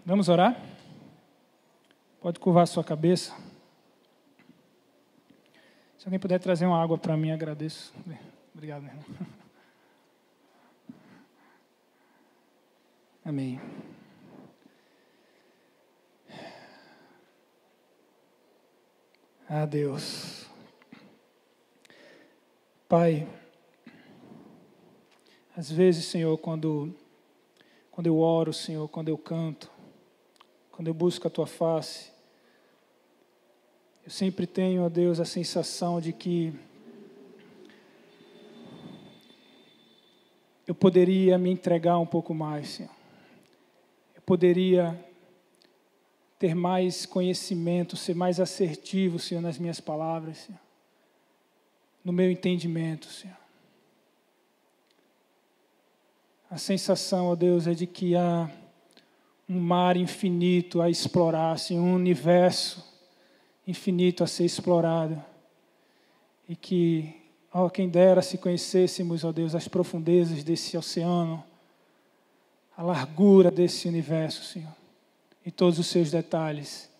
Vamos orar? Pode curvar a sua cabeça. Se alguém puder trazer uma água para mim, agradeço. Obrigado, meu irmão. Amém. Ah, Deus. Pai, às vezes, Senhor, quando eu oro, Senhor, quando eu canto, quando eu busco a Tua face, eu sempre tenho, ó Deus, a sensação de que eu poderia me entregar um pouco mais, Senhor. Eu poderia ter mais conhecimento, ser mais assertivo, Senhor, nas minhas palavras, Senhor. No meu entendimento, Senhor. A sensação, ó Deus, é de que há um mar infinito a explorar, Senhor, um universo infinito a ser explorado. E que, ó, quem dera se conhecêssemos, ó Deus, as profundezas desse oceano, a largura desse universo, Senhor, e todos os seus detalhes.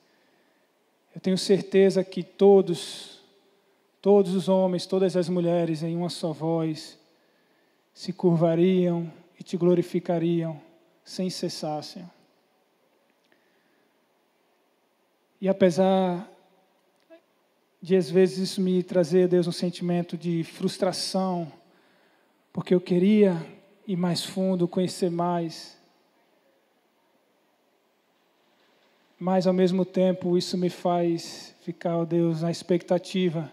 Eu tenho certeza que todos os homens, todas as mulheres, em uma só voz, se curvariam e te glorificariam sem cessar, Senhor. E apesar de às vezes isso me trazer, Deus, um sentimento de frustração, porque eu queria ir mais fundo, conhecer mais, mas ao mesmo tempo isso me faz ficar, ó Deus, na expectativa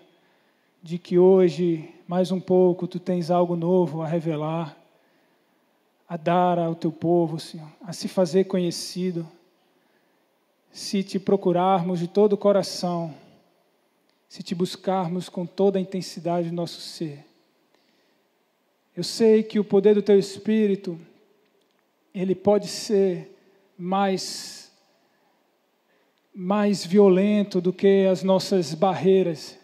de que hoje, mais um pouco, Tu tens algo novo a revelar, a dar ao Teu povo, Senhor, a se fazer conhecido. Se Te procurarmos de todo o coração, se Te buscarmos com toda a intensidade do nosso ser. Eu sei que o poder do Teu Espírito, ele pode ser mais violento do que as nossas barreiras,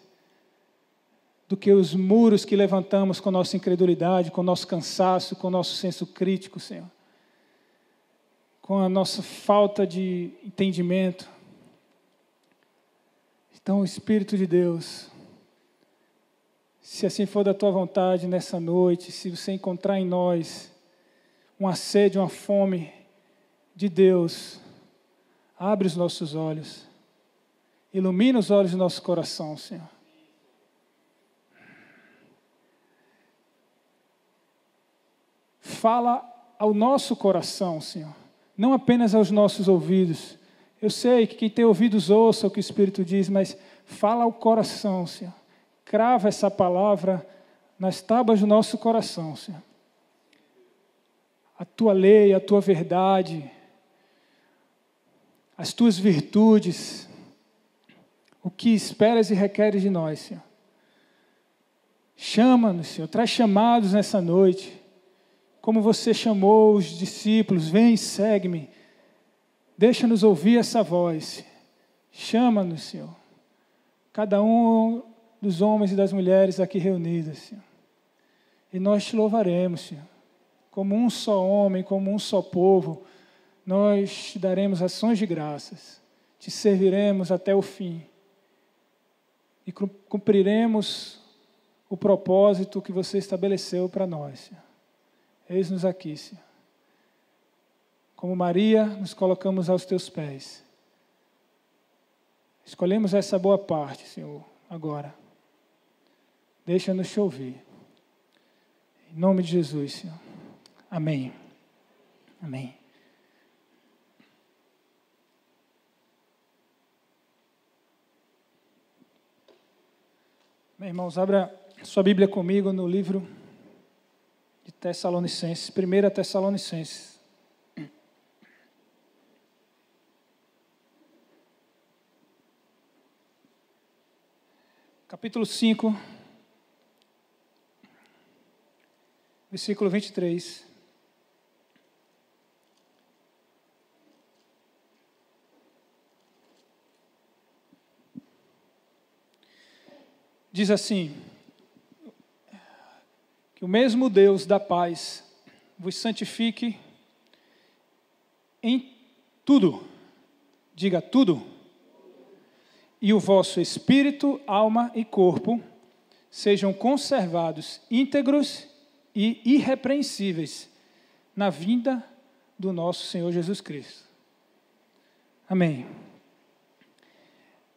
do que os muros que levantamos com nossa incredulidade, com nosso cansaço, com nosso senso crítico, Senhor. Com a nossa falta de entendimento. Então, Espírito de Deus, se assim for da Tua vontade nessa noite, se você encontrar em nós uma sede, uma fome de Deus, abre os nossos olhos, ilumina os olhos do nosso coração, Senhor. Fala ao nosso coração, Senhor, não apenas aos nossos ouvidos. Eu sei que quem tem ouvidos ouça o que o Espírito diz, mas fala ao coração, Senhor. Crava essa palavra nas tábuas do nosso coração, Senhor. A Tua lei, a Tua verdade, as Tuas virtudes, o que esperas e requeres de nós, Senhor. Chama-nos, Senhor, traz chamados nessa noite, como Você chamou os discípulos, vem e segue-me. Deixa-nos ouvir essa voz. Chama-nos, Senhor. Cada um dos homens e das mulheres aqui reunidas, Senhor. E nós Te louvaremos, Senhor. Como um só homem, como um só povo, nós Te daremos ações de graças. Te serviremos até o fim. E cumpriremos o propósito que Você estabeleceu para nós, Senhor. Eis-nos aqui, Senhor. Como Maria, nos colocamos aos Teus pés. Escolhemos essa boa parte, Senhor, agora. Deixa-nos Te ouvir. Em nome de Jesus, Senhor. Amém. Amém. Meus irmãos, abra sua Bíblia comigo no livro de Tessalonicenses, 1 Tessalonicenses. Capítulo 5, versículo 23. Diz assim: que o mesmo Deus da paz vos santifique tudo, diga tudo, e o vosso espírito, alma e corpo sejam conservados íntegros e irrepreensíveis na vinda do nosso Senhor Jesus Cristo. Amém.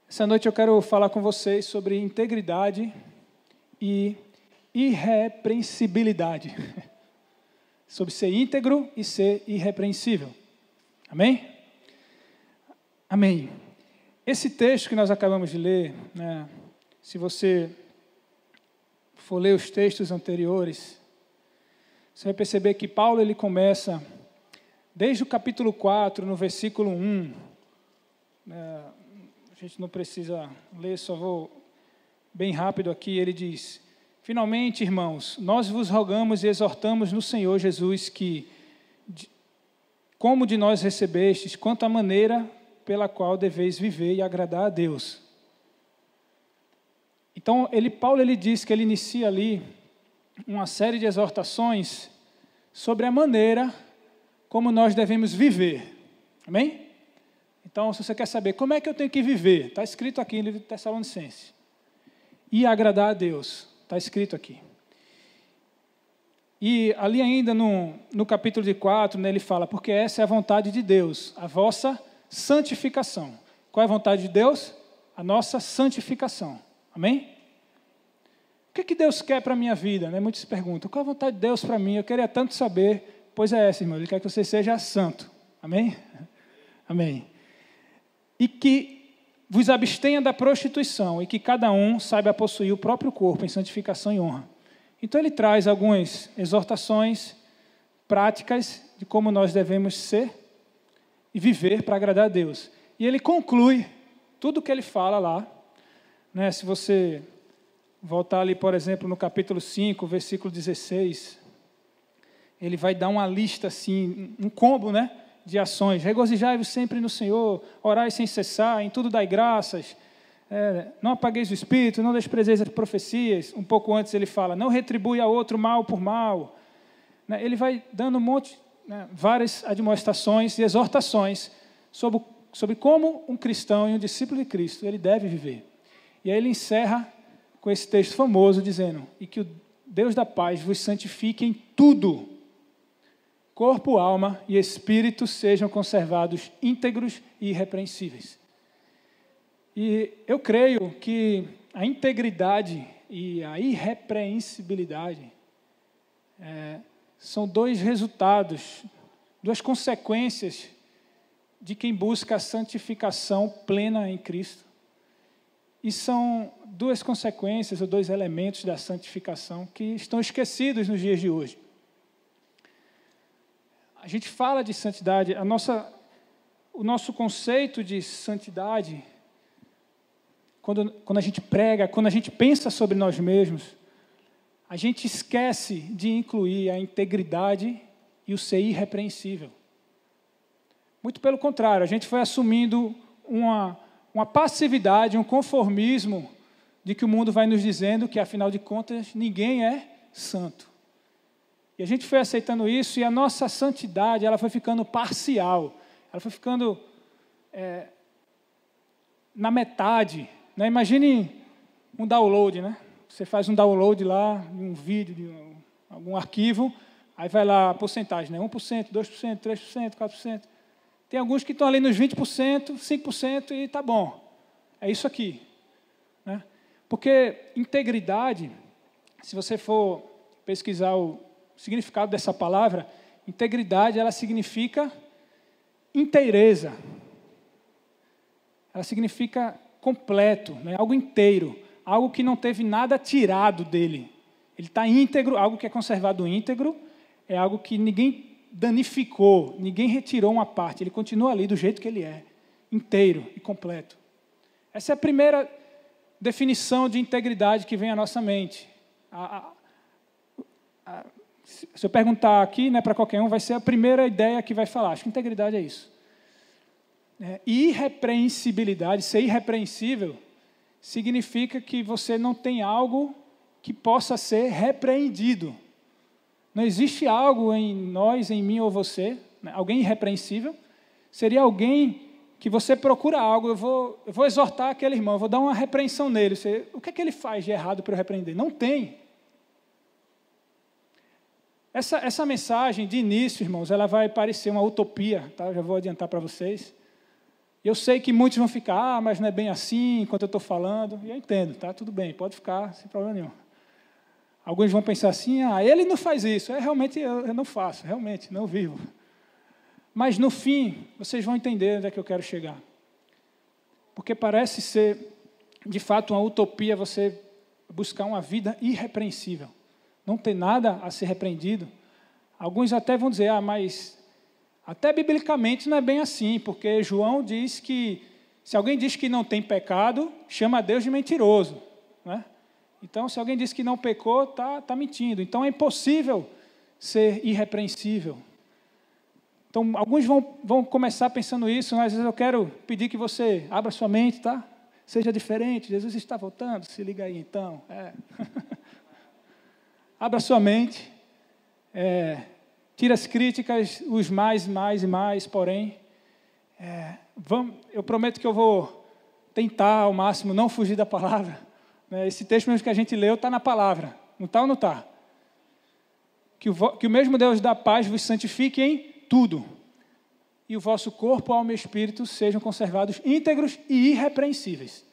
Essa noite eu quero falar com vocês sobre integridade e irrepreensibilidade. Sobre ser íntegro e ser irrepreensível. Amém? Amém. Esse texto que nós acabamos de ler, né, se você for ler os textos anteriores, você vai perceber que Paulo ele começa, desde o capítulo 4, no versículo 1, a gente não precisa ler, só vou bem rápido aqui, ele diz: finalmente, irmãos, nós vos rogamos e exortamos no Senhor Jesus que, como de nós recebestes, quanto à maneira pela qual deveis viver e agradar a Deus. Então, Paulo diz que ele inicia ali uma série de exortações sobre a maneira como nós devemos viver. Amém? Então, se você quer saber como é que eu tenho que viver, está escrito aqui no livro de Tessalonicenses. E agradar a Deus, está escrito aqui. E ali ainda no capítulo de 4, né, ele fala, porque essa é a vontade de Deus, a vossa santificação. Qual é a vontade de Deus? A nossa santificação. Amém? O que Deus quer para a minha vida? Né? Muitos se perguntam, qual é a vontade de Deus para mim? Eu queria tanto saber. Pois é essa, irmão, Ele quer que você seja santo. Amém? Amém. E que vos abstenha da prostituição, e que cada um saiba possuir o próprio corpo em santificação e honra. Então ele traz algumas exortações práticas de como nós devemos ser e viver para agradar a Deus. E ele conclui tudo o que ele fala lá, né? Se você voltar ali, por exemplo, no capítulo 5, versículo 16, ele vai dar uma lista, assim, um combo, né, de ações. Regozijai-vos sempre no Senhor, orai sem cessar, em tudo dai graças, não apagueis o espírito, não desprezeis as profecias. Um pouco antes ele fala, não retribui a outro mal por mal. Né? Ele vai dando um monte, né, várias admoestações e exortações sobre como um cristão e um discípulo de Cristo ele deve viver. E aí ele encerra com esse texto famoso, dizendo, e que o Deus da paz vos santifique em tudo, corpo, alma e espírito sejam conservados íntegros e irrepreensíveis. E eu creio que a integridade e a irrepreensibilidade são dois resultados, duas consequências de quem busca a santificação plena em Cristo. E são duas consequências ou dois elementos da santificação que estão esquecidos nos dias de hoje. A gente fala de santidade, o nosso conceito de santidade, quando a gente prega, quando a gente pensa sobre nós mesmos, a gente esquece de incluir a integridade e o ser irrepreensível. Muito pelo contrário, a gente foi assumindo uma passividade, um conformismo de que o mundo vai nos dizendo que, afinal de contas, ninguém é santo. E a gente foi aceitando isso e a nossa santidade ela foi ficando parcial, ela foi ficando na metade. Né? Imagine um download, né? Você faz um download lá de um vídeo, de algum arquivo, aí vai lá a porcentagem, né? 1%, 2%, 3%, 4%. Tem alguns que estão ali nos 20%, 5% e está bom. É isso aqui. Né? Porque integridade, se você for pesquisar o significado dessa palavra, integridade ela significa inteireza. Ela significa completo, né? Algo inteiro, algo que não teve nada tirado dele. Ele está íntegro, algo que é conservado íntegro, é algo que ninguém danificou, ninguém retirou uma parte, ele continua ali do jeito que ele é, inteiro e completo. Essa é a primeira definição de integridade que vem à nossa mente. Se eu perguntar aqui, né, para qualquer um, vai ser a primeira ideia que vai falar. Acho que integridade é isso. Irrepreensibilidade, ser irrepreensível, significa que você não tem algo que possa ser repreendido. Não existe algo em nós, em mim ou você, né, alguém irrepreensível, Seria alguém que você procura algo, eu vou exortar aquele irmão, eu vou dar uma repreensão nele. O que é que ele faz de errado para eu repreender? Não tem. Essa mensagem de início, irmãos, ela vai parecer uma utopia, tá? Eu já vou adiantar para vocês. Eu sei que muitos vão ficar, mas não é bem assim, enquanto eu estou falando. E eu entendo, tá? Tudo bem, pode ficar, sem problema nenhum. Alguns vão pensar assim, ele não faz isso. Realmente eu não faço, realmente, não vivo. Mas no fim, vocês vão entender onde é que eu quero chegar. Porque parece ser, de fato, uma utopia você buscar uma vida irrepreensível. Não ter nada a ser repreendido. Alguns até vão dizer, mas até biblicamente não é bem assim, porque João diz que se alguém diz que não tem pecado, chama Deus de mentiroso. Né? Então, se alguém diz que não pecou, tá mentindo. Então, é impossível ser irrepreensível. Então, alguns vão começar pensando isso, mas eu quero pedir que você abra sua mente, tá? Seja diferente, Jesus está voltando, se liga aí então. Abra sua mente, tira as críticas, os mais, porém, eu prometo que eu vou tentar ao máximo não fugir da palavra. Né? Esse texto mesmo que a gente leu está na palavra, não está ou não está? Que o mesmo Deus da paz vos santifique em tudo, e o vosso corpo, alma e espírito sejam conservados íntegros e irrepreensíveis.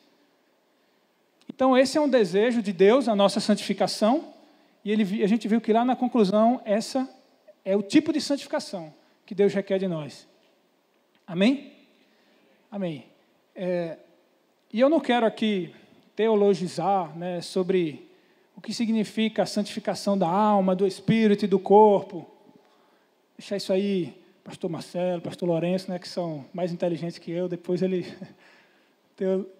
Então, esse é um desejo de Deus, a nossa santificação, e a gente viu que lá na conclusão, essa é o tipo de santificação que Deus requer de nós. Amém? Amém. E eu não quero aqui teologizar, né, sobre o que significa a santificação da alma, do espírito e do corpo. Deixar isso aí, pastor Marcelo, pastor Lourenço, né, que são mais inteligentes que eu, depois eles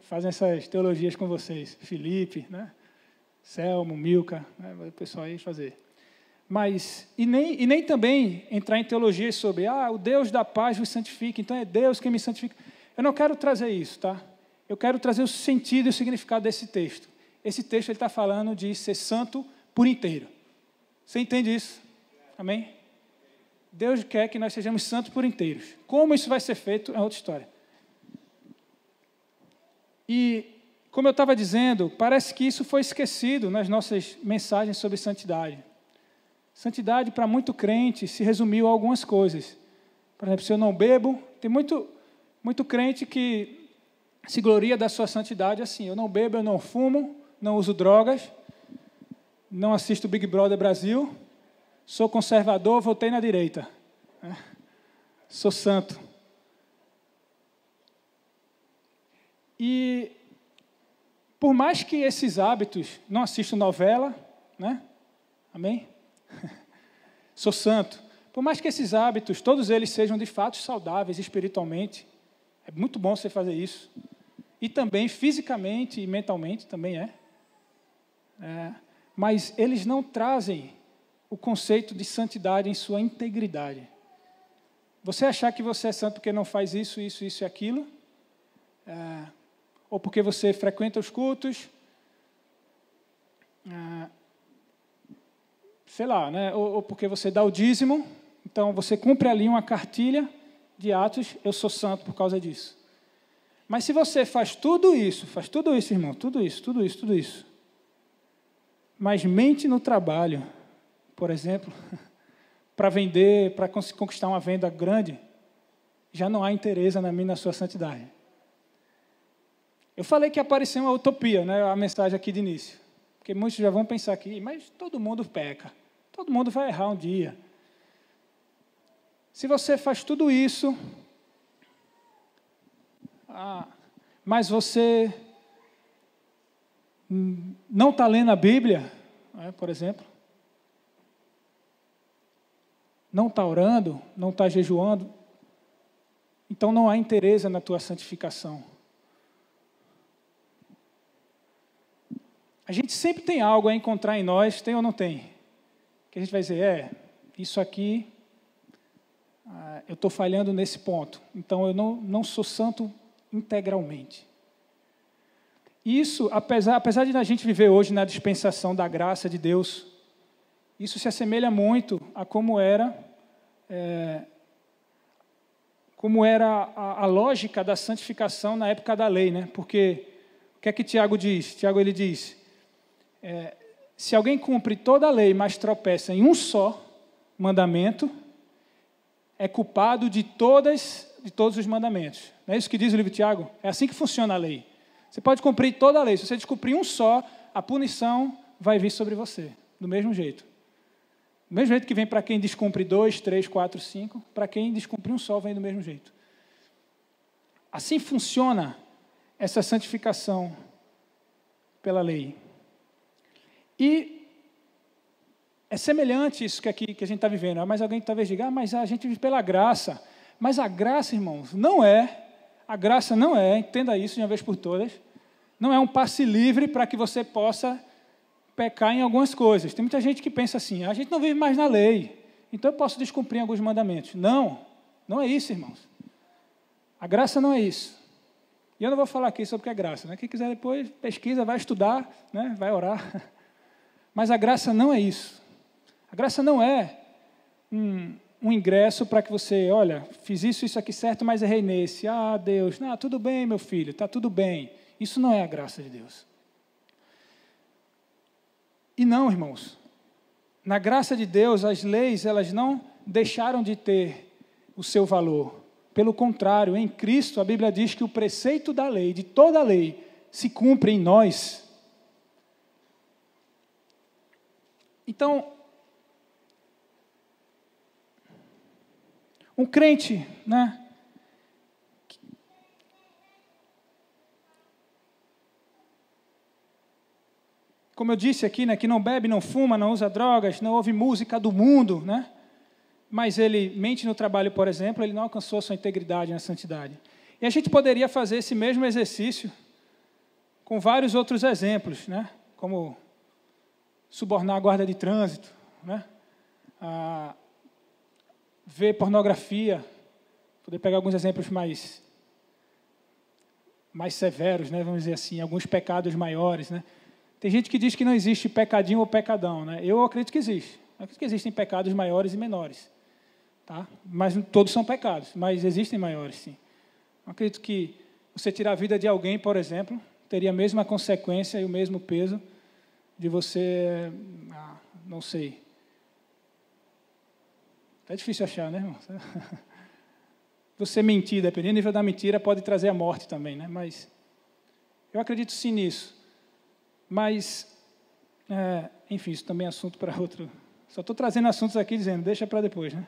fazem essas teologias com vocês. Felipe, né, Selmo, Milka, né, o pessoal aí fazer. Mas, e nem também entrar em teologias sobre, o Deus da paz vos santifica, então é Deus quem me santifica. Eu não quero trazer isso, tá? Eu quero trazer o sentido e o significado desse texto. Esse texto ele está falando de ser santo por inteiro. Você entende isso? Amém? Deus quer que nós sejamos santos por inteiros. Como isso vai ser feito é outra história. E, como eu estava dizendo, parece que isso foi esquecido nas nossas mensagens sobre santidade. Santidade, para muito crente, se resumiu a algumas coisas. Por exemplo, se eu não bebo, tem muito crente que se gloria da sua santidade assim, eu não bebo, eu não fumo, não uso drogas, não assisto Big Brother Brasil, sou conservador, votei na direita. Sou santo. E, por mais que esses hábitos, não assisto novela, né? Amém? Sou santo. Por mais que esses hábitos, todos eles sejam de fato saudáveis espiritualmente, é muito bom você fazer isso. E também fisicamente e mentalmente também mas eles não trazem o conceito de santidade em sua integridade. Você achar que você é santo porque não faz isso e aquilo, ou porque você frequenta os cultos, sei lá, né? ou porque você dá o dízimo, então você cumpre ali uma cartilha de atos, eu sou santo por causa disso. Mas se você faz tudo isso, irmão, tudo isso, mas mente no trabalho, por exemplo, para vender, para conquistar uma venda grande, já não há interesse na sua santidade. Eu falei que apareceu uma utopia, né, a mensagem aqui de início, porque muitos já vão pensar aqui, mas todo mundo peca, todo mundo vai errar um dia. Se você faz tudo isso, mas você não está lendo a Bíblia, por exemplo, não está orando, não está jejuando, então não há interesse na tua santificação. A gente sempre tem algo a encontrar em nós, tem ou não tem? Que a gente vai dizer, isso aqui, eu estou falhando nesse ponto, então eu não sou santo integralmente. Isso, apesar de a gente viver hoje na dispensação da graça de Deus, isso se assemelha muito a como era como era a lógica da santificação na época da lei, né? Porque o que é que Tiago diz? Tiago ele diz, se alguém cumpre toda a lei, mas tropeça em um só mandamento, é culpado de todos os mandamentos. Não é isso que diz o livro de Tiago? É assim que funciona a lei. Você pode cumprir toda a lei. Se você descumprir um só, a punição vai vir sobre você, do mesmo jeito. Do mesmo jeito que vem para quem descumpre 2, 3, 4, 5, para quem descumpre um só, vem do mesmo jeito. Assim funciona essa santificação pela lei. E é semelhante isso que a gente está vivendo. Mas alguém talvez diga, mas a gente vive pela graça. Mas a graça, irmãos, a graça não é, entenda isso de uma vez por todas, não é um passe livre para que você possa pecar em algumas coisas. Tem muita gente que pensa assim, a gente não vive mais na lei, então eu posso descumprir alguns mandamentos. Não, não é isso, irmãos. A graça não é isso. E eu não vou falar aqui sobre o que é graça, né? Quem quiser depois pesquisa, vai estudar, né? Vai orar. Mas a graça não é isso. A graça não é um ingresso para que você, olha, fiz isso aqui certo, mas errei nesse. Ah, Deus, não, tudo bem, meu filho, está tudo bem. Isso não é a graça de Deus. E não, irmãos, na graça de Deus, as leis, elas não deixaram de ter o seu valor. Pelo contrário, em Cristo, a Bíblia diz que o preceito da lei, de toda a lei, se cumpre em nós. Então, um crente, né? Como eu disse aqui, né, que não bebe, não fuma, não usa drogas, não ouve música do mundo, né? Mas ele mente no trabalho, por exemplo, ele não alcançou a sua integridade na santidade. E a gente poderia fazer esse mesmo exercício com vários outros exemplos, né? Como subornar a guarda de trânsito, né? Ver pornografia, poder pegar alguns exemplos mais severos, né? Vamos dizer assim, alguns pecados maiores, né? Tem gente que diz que não existe pecadinho ou pecadão, né? Eu acredito que existe. Eu acredito que existem pecados maiores e menores, tá? Mas todos são pecados, mas existem maiores, sim. Eu acredito que você tirar a vida de alguém, por exemplo, teria a mesma consequência e o mesmo peso de você, não sei. É difícil achar, né, irmão? Você mentir, dependendo do nível da mentira, pode trazer a morte também, né? Mas eu acredito sim nisso. Mas, enfim, isso também é assunto para outro. Só estou trazendo assuntos aqui dizendo, deixa para depois, né?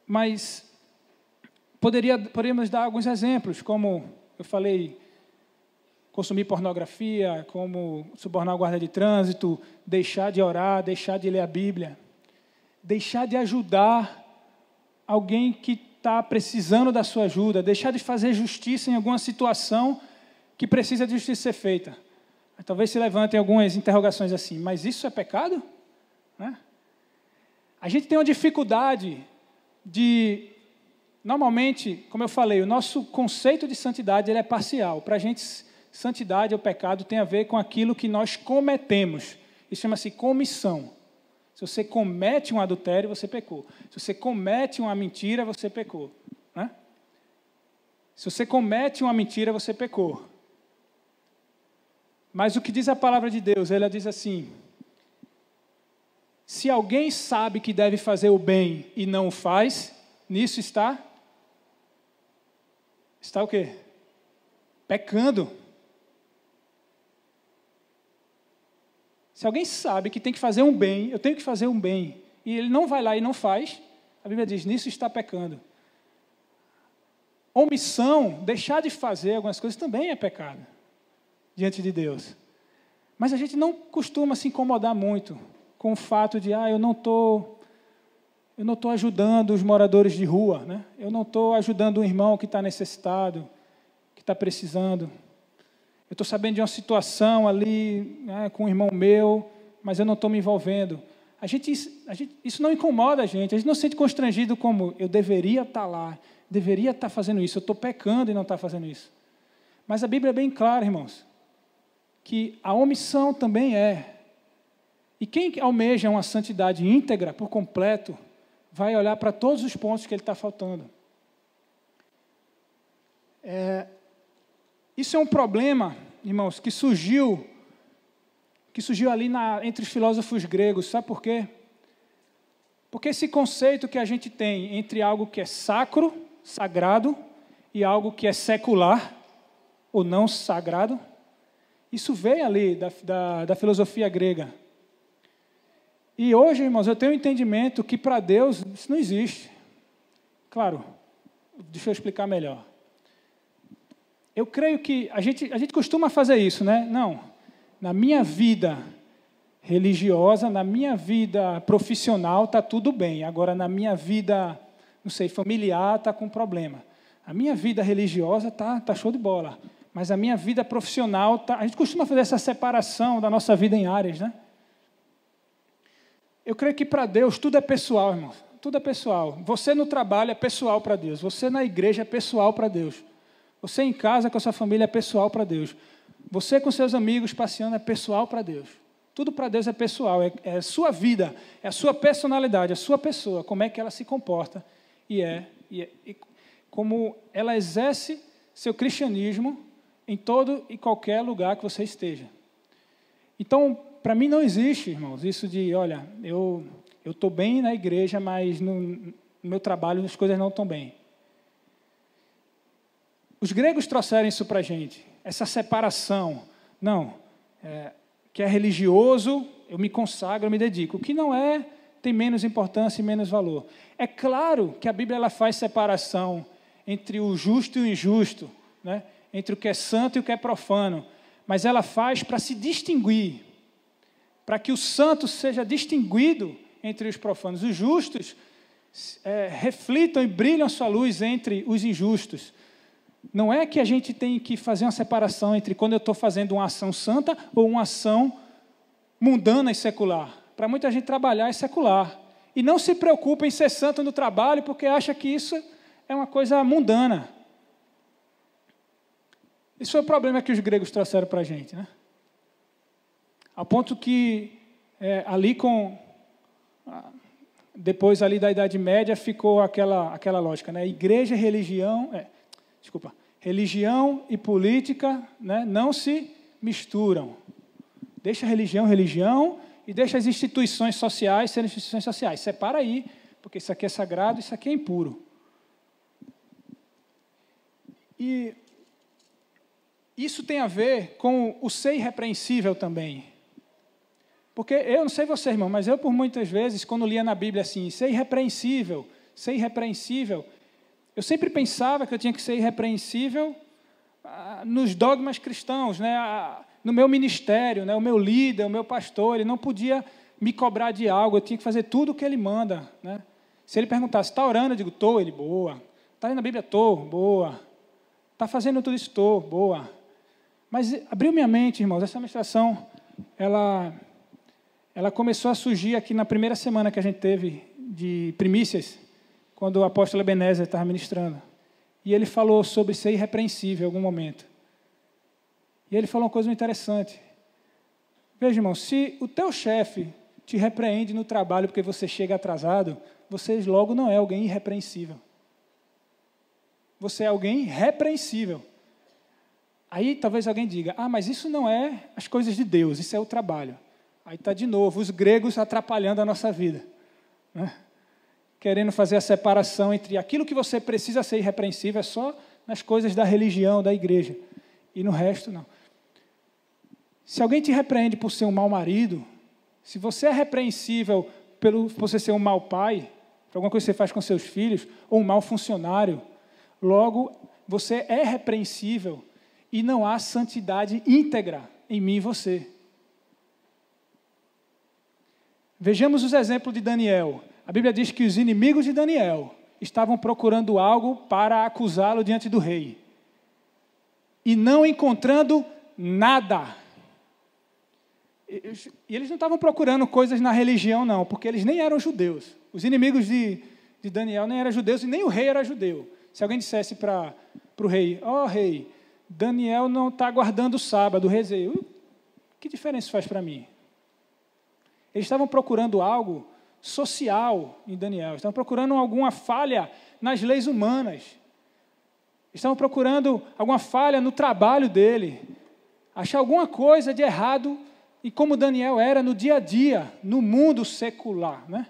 Mas poderíamos dar alguns exemplos, como eu falei, consumir pornografia, como subornar a guarda de trânsito, deixar de orar, deixar de ler a Bíblia, deixar de ajudar alguém que está precisando da sua ajuda, deixar de fazer justiça em alguma situação que precisa de justiça ser feita. Talvez se levantem algumas interrogações assim, mas isso é pecado? Né? A gente tem uma dificuldade de, normalmente, como eu falei, o nosso conceito de santidade ele é parcial. Para a gente, santidade ou pecado tem a ver com aquilo que nós cometemos. Isso chama-se comissão. Se você comete um adultério, você pecou. Se você comete uma mentira, você pecou. Né? Se você comete uma mentira, você pecou. Mas o que diz a palavra de Deus? Ela diz assim, se alguém sabe que deve fazer o bem e não o faz, nisso está o quê? Pecando. Se alguém sabe que tem que fazer um bem, eu tenho que fazer um bem, e ele não vai lá e não faz, a Bíblia diz, nisso está pecando. Omissão, deixar de fazer algumas coisas também é pecado diante de Deus. Mas a gente não costuma se incomodar muito com o fato de, eu não estou ajudando os moradores de rua, né? Eu não estou ajudando um irmão que está necessitado, que está precisando. Eu estou sabendo de uma situação ali, né, com um irmão meu, mas eu não estou me envolvendo. Isso não incomoda a gente não se sente constrangido como eu deveria estar lá, deveria estar fazendo isso, eu estou pecando e não estar fazendo isso. Mas a Bíblia é bem clara, irmãos, que a omissão também é. E quem almeja uma santidade íntegra, por completo, vai olhar para todos os pontos que ele está faltando. Isso é um problema, irmãos, que surgiu ali entre os filósofos gregos. Sabe por quê? Porque esse conceito que a gente tem entre algo que é sacro, sagrado, e algo que é secular, ou não sagrado, isso veio ali da filosofia grega. E hoje, irmãos, eu tenho um entendimento que para Deus isso não existe. Claro, deixa eu explicar melhor. Eu creio que a gente costuma fazer isso, né? Não, na minha vida religiosa, na minha vida profissional está tudo bem. Agora, na minha vida, não sei, familiar está com problema. A minha vida religiosa está show de bola. Mas a minha vida profissional está... A gente costuma fazer essa separação da nossa vida em áreas, né? Eu creio que para Deus tudo é pessoal, irmãos. Tudo é pessoal. Você no trabalho é pessoal para Deus. Você na igreja é pessoal para Deus. Você em casa com a sua família é pessoal para Deus. Você com seus amigos passeando é pessoal para Deus. Tudo para Deus é pessoal. É a sua vida, é a sua personalidade, a sua pessoa, como é que ela se comporta e como ela exerce seu cristianismo em todo e qualquer lugar que você esteja. Então, para mim não existe, irmãos, isso de, olha, eu estou bem na igreja, mas no meu trabalho as coisas não estão bem. Os gregos trouxeram isso para a gente, essa separação. Não, que é religioso, eu me consagro, eu me dedico. O que não é, tem menos importância e menos valor. É claro que a Bíblia ela faz separação entre o justo e o injusto, né? Entre o que é santo e o que é profano. Mas ela faz para se distinguir, para que o santo seja distinguido entre os profanos. Os justos reflitam e brilham sua luz entre os injustos. Não é que a gente tem que fazer uma separação entre quando eu estou fazendo uma ação santa ou uma ação mundana e secular. Para muita gente trabalhar é secular. E não se preocupa em ser santo no trabalho porque acha que isso é uma coisa mundana. Isso foi o problema que os gregos trouxeram para a gente, né? Ao ponto que depois ali da Idade Média ficou aquela lógica, né? Igreja e religião, religião e política, né, não se misturam. Deixa a religião e deixa as instituições sociais serem instituições sociais. Separa aí, porque isso aqui é sagrado, isso aqui é impuro. E isso tem a ver com o ser irrepreensível também. Porque eu não sei você, irmão, mas eu por muitas vezes, quando lia na Bíblia assim, ser irrepreensível, eu sempre pensava que eu tinha que ser irrepreensível nos dogmas cristãos, né? No meu ministério, né? O meu líder, o meu pastor, ele não podia me cobrar de algo, eu tinha que fazer tudo o que ele manda, né? Se ele perguntasse, está orando? Eu digo, estou. Ele, boa. Está lendo a Bíblia? Estou, boa. Está fazendo tudo isso? Estou, boa. Mas abriu minha mente, irmãos, essa ministração, ela começou a surgir aqui na primeira semana que a gente teve de primícias, quando o apóstolo Ebenezer estava ministrando. E ele falou sobre ser irrepreensível em algum momento. E ele falou uma coisa muito interessante. Veja, irmão, se o teu chefe te repreende no trabalho porque você chega atrasado, você logo não é alguém irrepreensível. Você é alguém repreensível. Aí talvez alguém diga, mas isso não é as coisas de Deus, isso é o trabalho. Aí está de novo os gregos atrapalhando a nossa vida, né? Querendo fazer a separação entre aquilo que você precisa ser irrepreensível é só nas coisas da religião, da igreja, e no resto não. Se alguém te repreende por ser um mau marido, se você é repreensível por você ser um mau pai, por alguma coisa que você faz com seus filhos, ou um mau funcionário, logo você é repreensível e não há santidade íntegra em mim e você. Vejamos os exemplos de Daniel. A Bíblia diz que os inimigos de Daniel estavam procurando algo para acusá-lo diante do rei. E não encontrando nada. E eles não estavam procurando coisas na religião, não, porque eles nem eram judeus. Os inimigos de Daniel nem eram judeus e nem o rei era judeu. Se alguém dissesse para o rei, rei, Daniel não está guardando o sábado, o rei dizia, que diferença faz para mim? Eles estavam procurando algo social em Daniel, estavam procurando alguma falha nas leis humanas. estavam procurando alguma falha no trabalho dele, achar alguma coisa de errado, e como Daniel era no dia a dia, no mundo secular, né?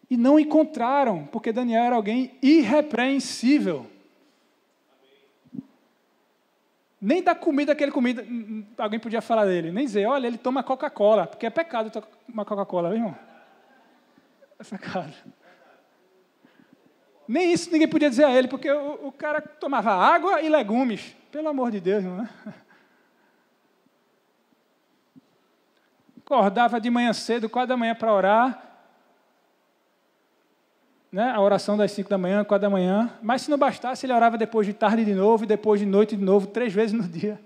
E não encontraram, porque Daniel era alguém irrepreensível. Nem da comida que ele comia, alguém podia falar dele, nem dizer, olha, ele toma Coca-Cola, porque é pecado tomar Coca-Cola, viu, irmão? É pecado. Nem isso ninguém podia dizer a ele, porque o cara tomava água e legumes. Pelo amor de Deus, irmão, né? Acordava de manhã cedo, 4 da manhã para orar, né? A oração das 5 da manhã, 4 da manhã, mas se não bastasse, ele orava depois de tarde de novo, e depois de noite de novo, 3 vezes no dia.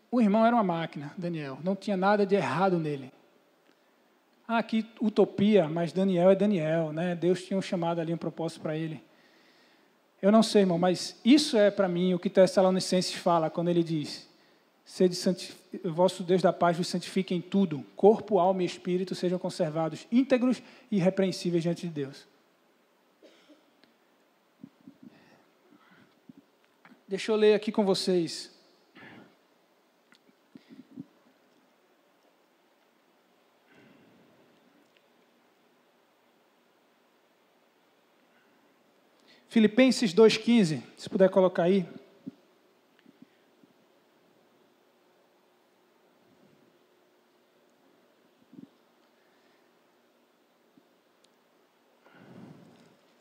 O irmão era uma máquina, Daniel, não tinha nada de errado nele. Ah, que utopia, mas Daniel é Daniel, né? Deus tinha um chamado ali, um propósito para ele. Eu não sei, irmão, mas isso é para mim o que Tessalonicenses fala quando ele diz: o vosso Deus da paz vos santifique em tudo, corpo, alma e espírito sejam conservados íntegros e irrepreensíveis diante de Deus. Deixa eu ler aqui com vocês. Filipenses 2,15, se puder colocar aí.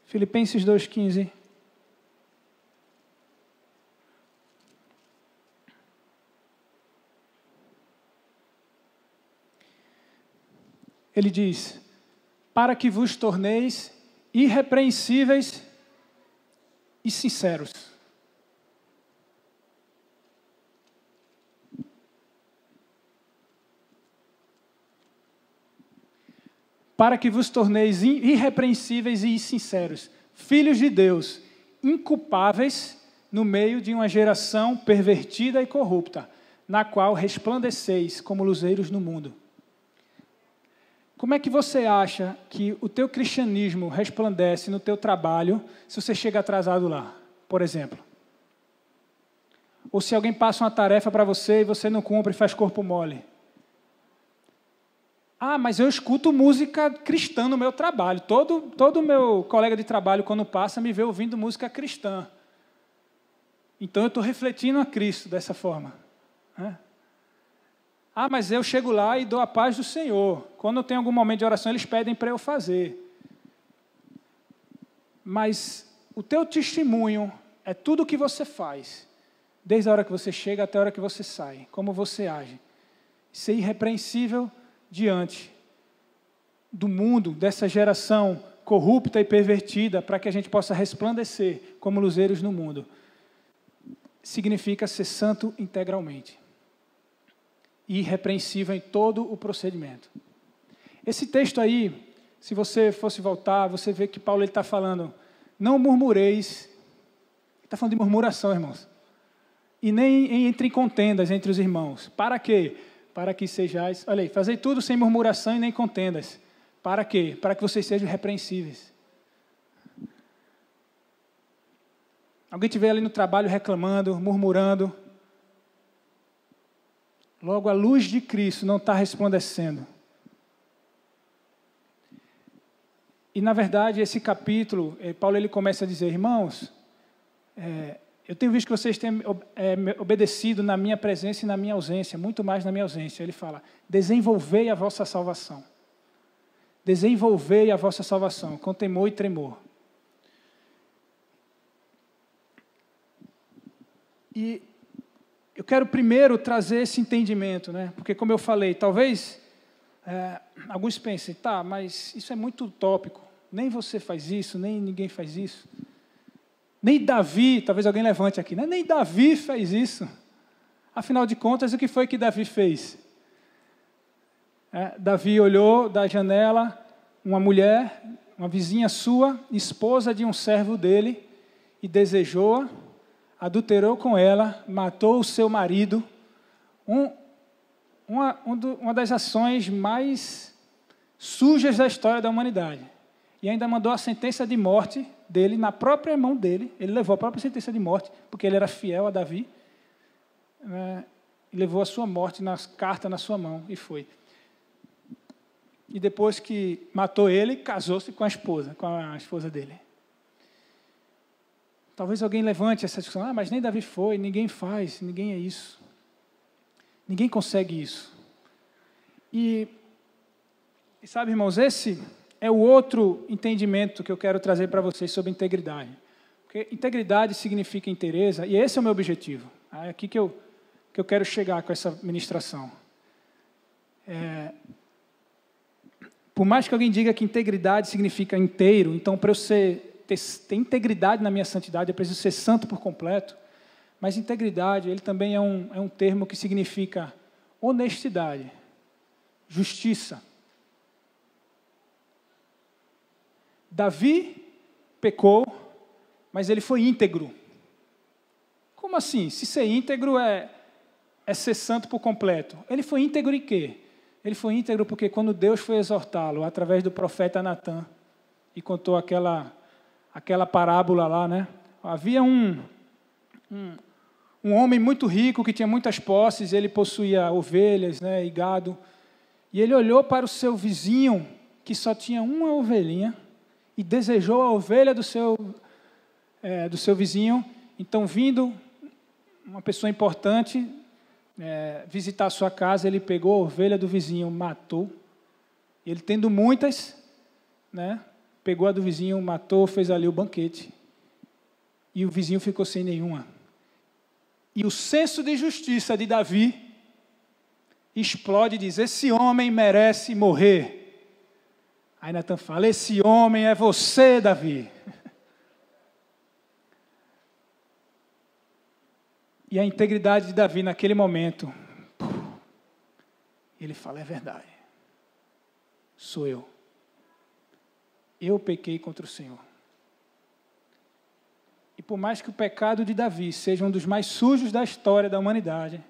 Filipenses 2,15. Ele diz: para que vos torneis irrepreensíveis e sinceros. Para que vos torneis irrepreensíveis e sinceros, filhos de Deus, inculpáveis no meio de uma geração pervertida e corrupta, na qual resplandeceis como luzeiros no mundo. Como é que você acha que o teu cristianismo resplandece no teu trabalho se você chega atrasado lá, por exemplo? Ou se alguém passa uma tarefa para você e você não cumpre e faz corpo mole? Ah, mas eu escuto música cristã no meu trabalho. Todo meu colega de trabalho, quando passa, me vê ouvindo música cristã. Então, eu estou refletindo a Cristo dessa forma. Né? Ah, mas eu chego lá e dou a paz do Senhor. Quando eu tenho algum momento de oração, eles pedem para eu fazer. Mas o teu testemunho é tudo o que você faz, desde a hora que você chega até a hora que você sai, como você age. Ser irrepreensível diante do mundo, dessa geração corrupta e pervertida, para que a gente possa resplandecer como luzeiros no mundo. Significa ser santo integralmente. Irrepreensível em todo o procedimento. Esse texto aí, se você fosse voltar, você vê que Paulo está falando, não murmureis, ele está falando de murmuração, irmãos, e nem entre em contendas entre os irmãos. Para quê? Para que sejais, olha aí, fazei tudo sem murmuração e nem contendas. Para quê? Para que vocês sejam irrepreensíveis. Alguém estiver ali no trabalho reclamando, murmurando, logo, a luz de Cristo não está resplandecendo. E, na verdade, esse capítulo, Paulo ele começa a dizer, irmãos, eu tenho visto que vocês têm obedecido na minha presença e na minha ausência, muito mais na minha ausência. Ele fala, desenvolvei a vossa salvação. Desenvolvei a vossa salvação, com temor e tremor. E eu quero primeiro trazer esse entendimento, né? Porque, como eu falei, talvez alguns pensem, tá, mas isso é muito utópico. Nem você faz isso, nem ninguém faz isso. Nem Davi, talvez alguém levante aqui, né? Nem Davi fez isso. Afinal de contas, o que foi que Davi fez? Davi olhou da janela uma mulher, uma vizinha sua, esposa de um servo dele, e desejou-a, adulterou com ela, matou o seu marido, uma das ações mais sujas da história da humanidade. E ainda mandou a sentença de morte dele, na própria mão dele, ele levou a própria sentença de morte, porque ele era fiel a Davi, né, e levou a sua morte nas cartas na sua mão, e foi. E depois que matou ele, casou-se com a esposa dele. Talvez alguém levante essa discussão, mas nem Davi foi, ninguém faz, ninguém é isso. Ninguém consegue isso. E sabe, irmãos, esse é o outro entendimento que eu quero trazer para vocês sobre integridade. Porque integridade significa inteireza, e esse é o meu objetivo. É aqui que eu quero chegar com essa ministração. Por mais que alguém diga que integridade significa inteiro, então para eu ter integridade na minha santidade, eu preciso ser santo por completo. Mas integridade, ele também é um termo que significa honestidade, justiça. Davi pecou, mas ele foi íntegro. Como assim? Se ser íntegro é ser santo por completo. Ele foi íntegro em quê? Ele foi íntegro porque quando Deus foi exortá-lo, através do profeta Natã, e contou aquela parábola lá, né? Havia um homem muito rico que tinha muitas posses, ele possuía ovelhas, né, e gado, e ele olhou para o seu vizinho, que só tinha uma ovelhinha, e desejou a ovelha do seu vizinho. Então, vindo uma pessoa importante visitar a sua casa, ele pegou a ovelha do vizinho, matou. Ele, tendo muitas, né, pegou a do vizinho, matou, fez ali o banquete. E o vizinho ficou sem nenhuma. E o senso de justiça de Davi explode e diz: esse homem merece morrer. Aí Natã fala: esse homem é você, Davi. E a integridade de Davi naquele momento, ele fala: é verdade, sou eu. Eu pequei contra o Senhor. E por mais que o pecado de Davi seja um dos mais sujos da história da humanidade,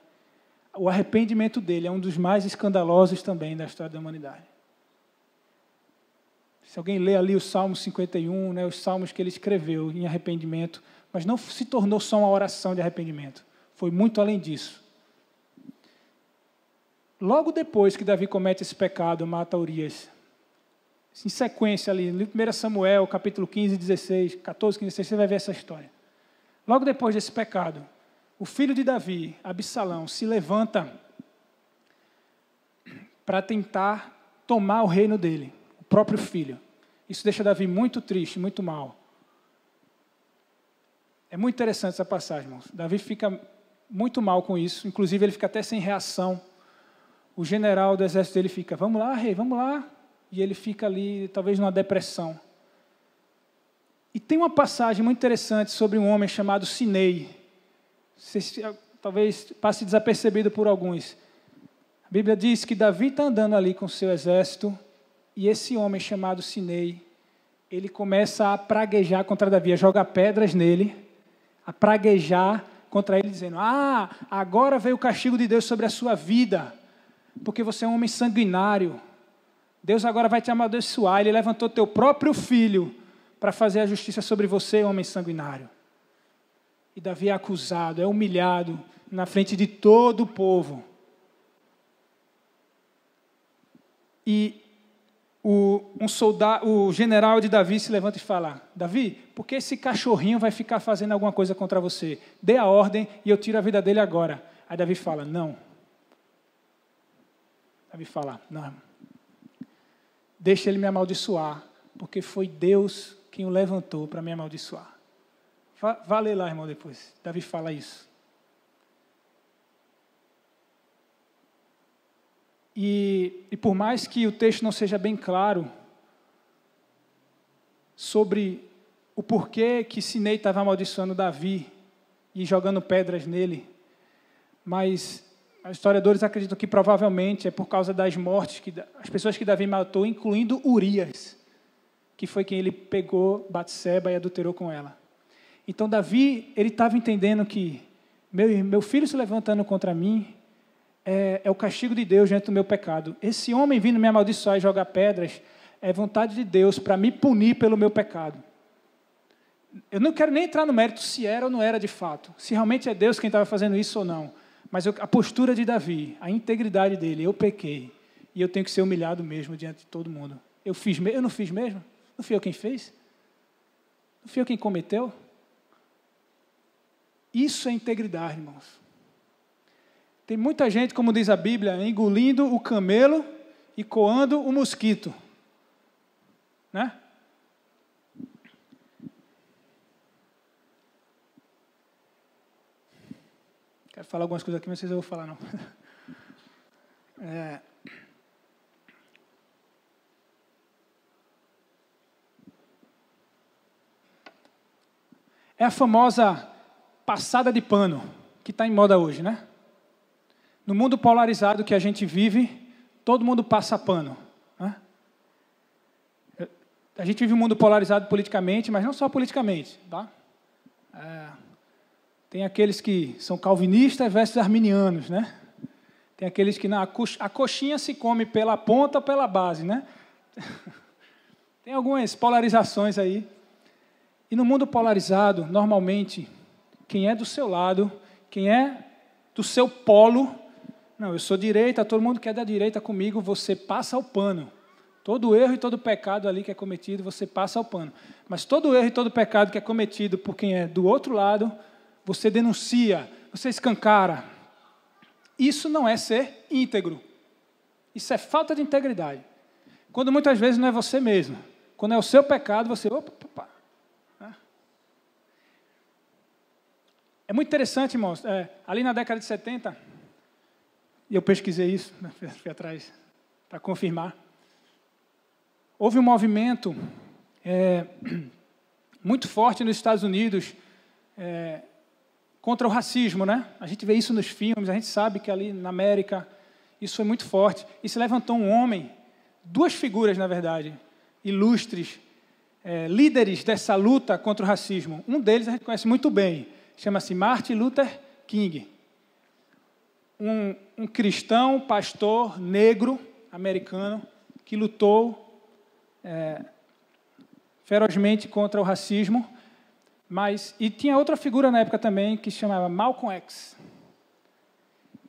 o arrependimento dele é um dos mais escandalosos também da história da humanidade. Se alguém lê ali o Salmo 51, né, os salmos que ele escreveu em arrependimento, mas não se tornou só uma oração de arrependimento, foi muito além disso. Logo depois que Davi comete esse pecado, mata Urias, em sequência ali, no 1 Samuel, capítulo 15, 16, 14, 15, 16, você vai ver essa história. Logo depois desse pecado, o filho de Davi, Absalão, se levanta para tentar tomar o reino dele, o próprio filho. Isso deixa Davi muito triste, muito mal. É muito interessante essa passagem, irmãos. Davi fica muito mal com isso, inclusive ele fica até sem reação. O general do exército dele fica: vamos lá, rei, vamos lá. E ele fica ali, talvez numa depressão. E tem uma passagem muito interessante sobre um homem chamado Simei. Talvez passe desapercebido por alguns. A Bíblia diz que Davi está andando ali com o seu exército, e esse homem chamado Simei, ele começa a praguejar contra Davi, a jogar pedras nele, a praguejar contra ele, dizendo: agora veio o castigo de Deus sobre a sua vida, porque você é um homem sanguinário. Deus agora vai te amaldiçoar. Ele levantou teu próprio filho para fazer a justiça sobre você, homem sanguinário. E Davi é acusado, é humilhado na frente de todo o povo. E o general de Davi se levanta e fala: Davi, por que esse cachorrinho vai ficar fazendo alguma coisa contra você? Dê a ordem e eu tiro a vida dele agora. Aí Davi fala: não. Davi fala: não. Deixa ele me amaldiçoar, porque foi Deus quem o levantou para me amaldiçoar. Vá ler lá, irmão, depois. Davi fala isso. E por mais que o texto não seja bem claro sobre o porquê que Simei estava amaldiçoando Davi e jogando pedras nele, mas os historiadores acreditam que provavelmente é por causa das mortes, as pessoas que Davi matou, incluindo Urias, que foi quem ele pegou Batseba e adulterou com ela. Então Davi, ele estava entendendo que meu filho se levantando contra mim é o castigo de Deus diante do meu pecado. Esse homem vindo me amaldiçoar e jogar pedras é vontade de Deus para me punir pelo meu pecado. Eu não quero nem entrar no mérito se era ou não era de fato, se realmente é Deus quem estava fazendo isso ou não. Mas a postura de Davi, a integridade dele, eu pequei, e eu tenho que ser humilhado mesmo diante de todo mundo. Eu não fiz mesmo? Não fui eu quem fez? Não fui eu quem cometeu? Isso é integridade, irmãos. Tem muita gente, como diz a Bíblia, engolindo o camelo e coando o mosquito. Né? Quero falar algumas coisas aqui, mas vocês não vão falar, não. É a famosa passada de pano, que está em moda hoje, né? No mundo polarizado que a gente vive, todo mundo passa pano. Né? A gente vive um mundo polarizado politicamente, mas não só politicamente. Tá? Tem aqueles que são calvinistas versus arminianos, né? Tem aqueles que não, a coxinha se come pela ponta ou pela base, né? Tem algumas polarizações aí. E no mundo polarizado, normalmente, quem é do seu lado, quem é do seu polo, não, eu sou direita, todo mundo que é da direita comigo, você passa o pano. Todo erro e todo pecado ali que é cometido, você passa o pano. Mas todo erro e todo pecado que é cometido por quem é do outro lado, você denuncia, você escancara. Isso não é ser íntegro. Isso é falta de integridade. Quando muitas vezes não é você mesmo. Quando é o seu pecado, você... Opa. É muito interessante, irmãos. Ali na década de 70, e eu pesquisei isso, né, fui atrás para confirmar, houve um movimento muito forte nos Estados Unidos contra o racismo, né? A gente vê isso nos filmes, a gente sabe que ali na América isso foi muito forte. E se levantou um homem, duas figuras, na verdade, ilustres, líderes dessa luta contra o racismo. Um deles a gente conhece muito bem, chama-se Martin Luther King. Um cristão, pastor, negro, americano, que lutou ferozmente contra o racismo, e tinha outra figura na época também, que se chamava Malcolm X.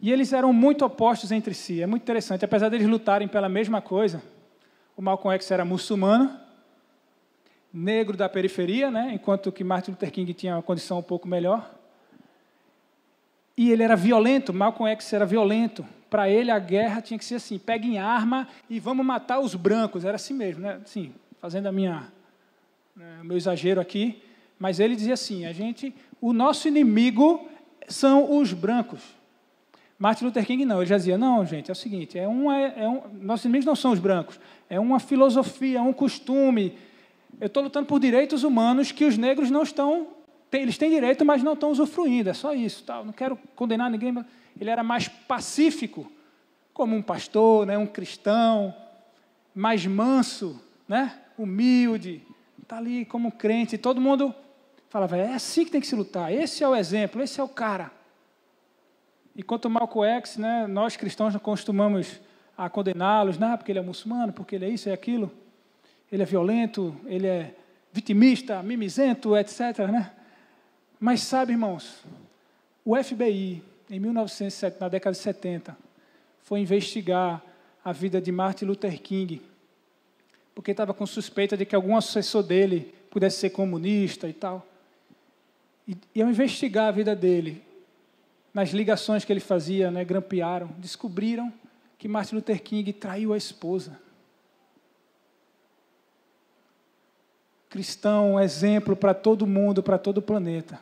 E eles eram muito opostos entre si, é muito interessante, apesar deles lutarem pela mesma coisa. O Malcolm X era muçulmano, negro da periferia, né, enquanto que Martin Luther King tinha uma condição um pouco melhor. E ele era violento, Malcolm X era violento. Para ele, a guerra tinha que ser assim, peguem arma e vamos matar os brancos. Era assim mesmo, né? Assim, fazendo meu exagero aqui. Mas ele dizia assim, o nosso inimigo são os brancos. Martin Luther King não, ele já dizia, não, gente, é o seguinte, nossos inimigos não são os brancos, é uma filosofia, é um costume. Eu estou lutando por direitos humanos que os negros não estão... Eles têm direito, mas não estão usufruindo, é só isso. Tá? Não quero condenar ninguém, mas ele era mais pacífico, como um pastor, né, um cristão, mais manso, né, humilde, está ali como crente. Todo mundo falava, é assim que tem que se lutar, esse é o exemplo, esse é o cara. Enquanto o Malcolm X, né, nós cristãos não costumamos a condená-los, porque ele é muçulmano, porque ele é isso e aquilo, ele é violento, ele é vitimista, mimizento, etc., né? Mas sabe, irmãos, o FBI, em 1970, na década de 70, foi investigar a vida de Martin Luther King, porque estava com suspeita de que algum assessor dele pudesse ser comunista e tal. E ao investigar a vida dele, nas ligações que ele fazia, né, grampearam, descobriram que Martin Luther King traiu a esposa. Cristão, exemplo para todo mundo, para todo o planeta.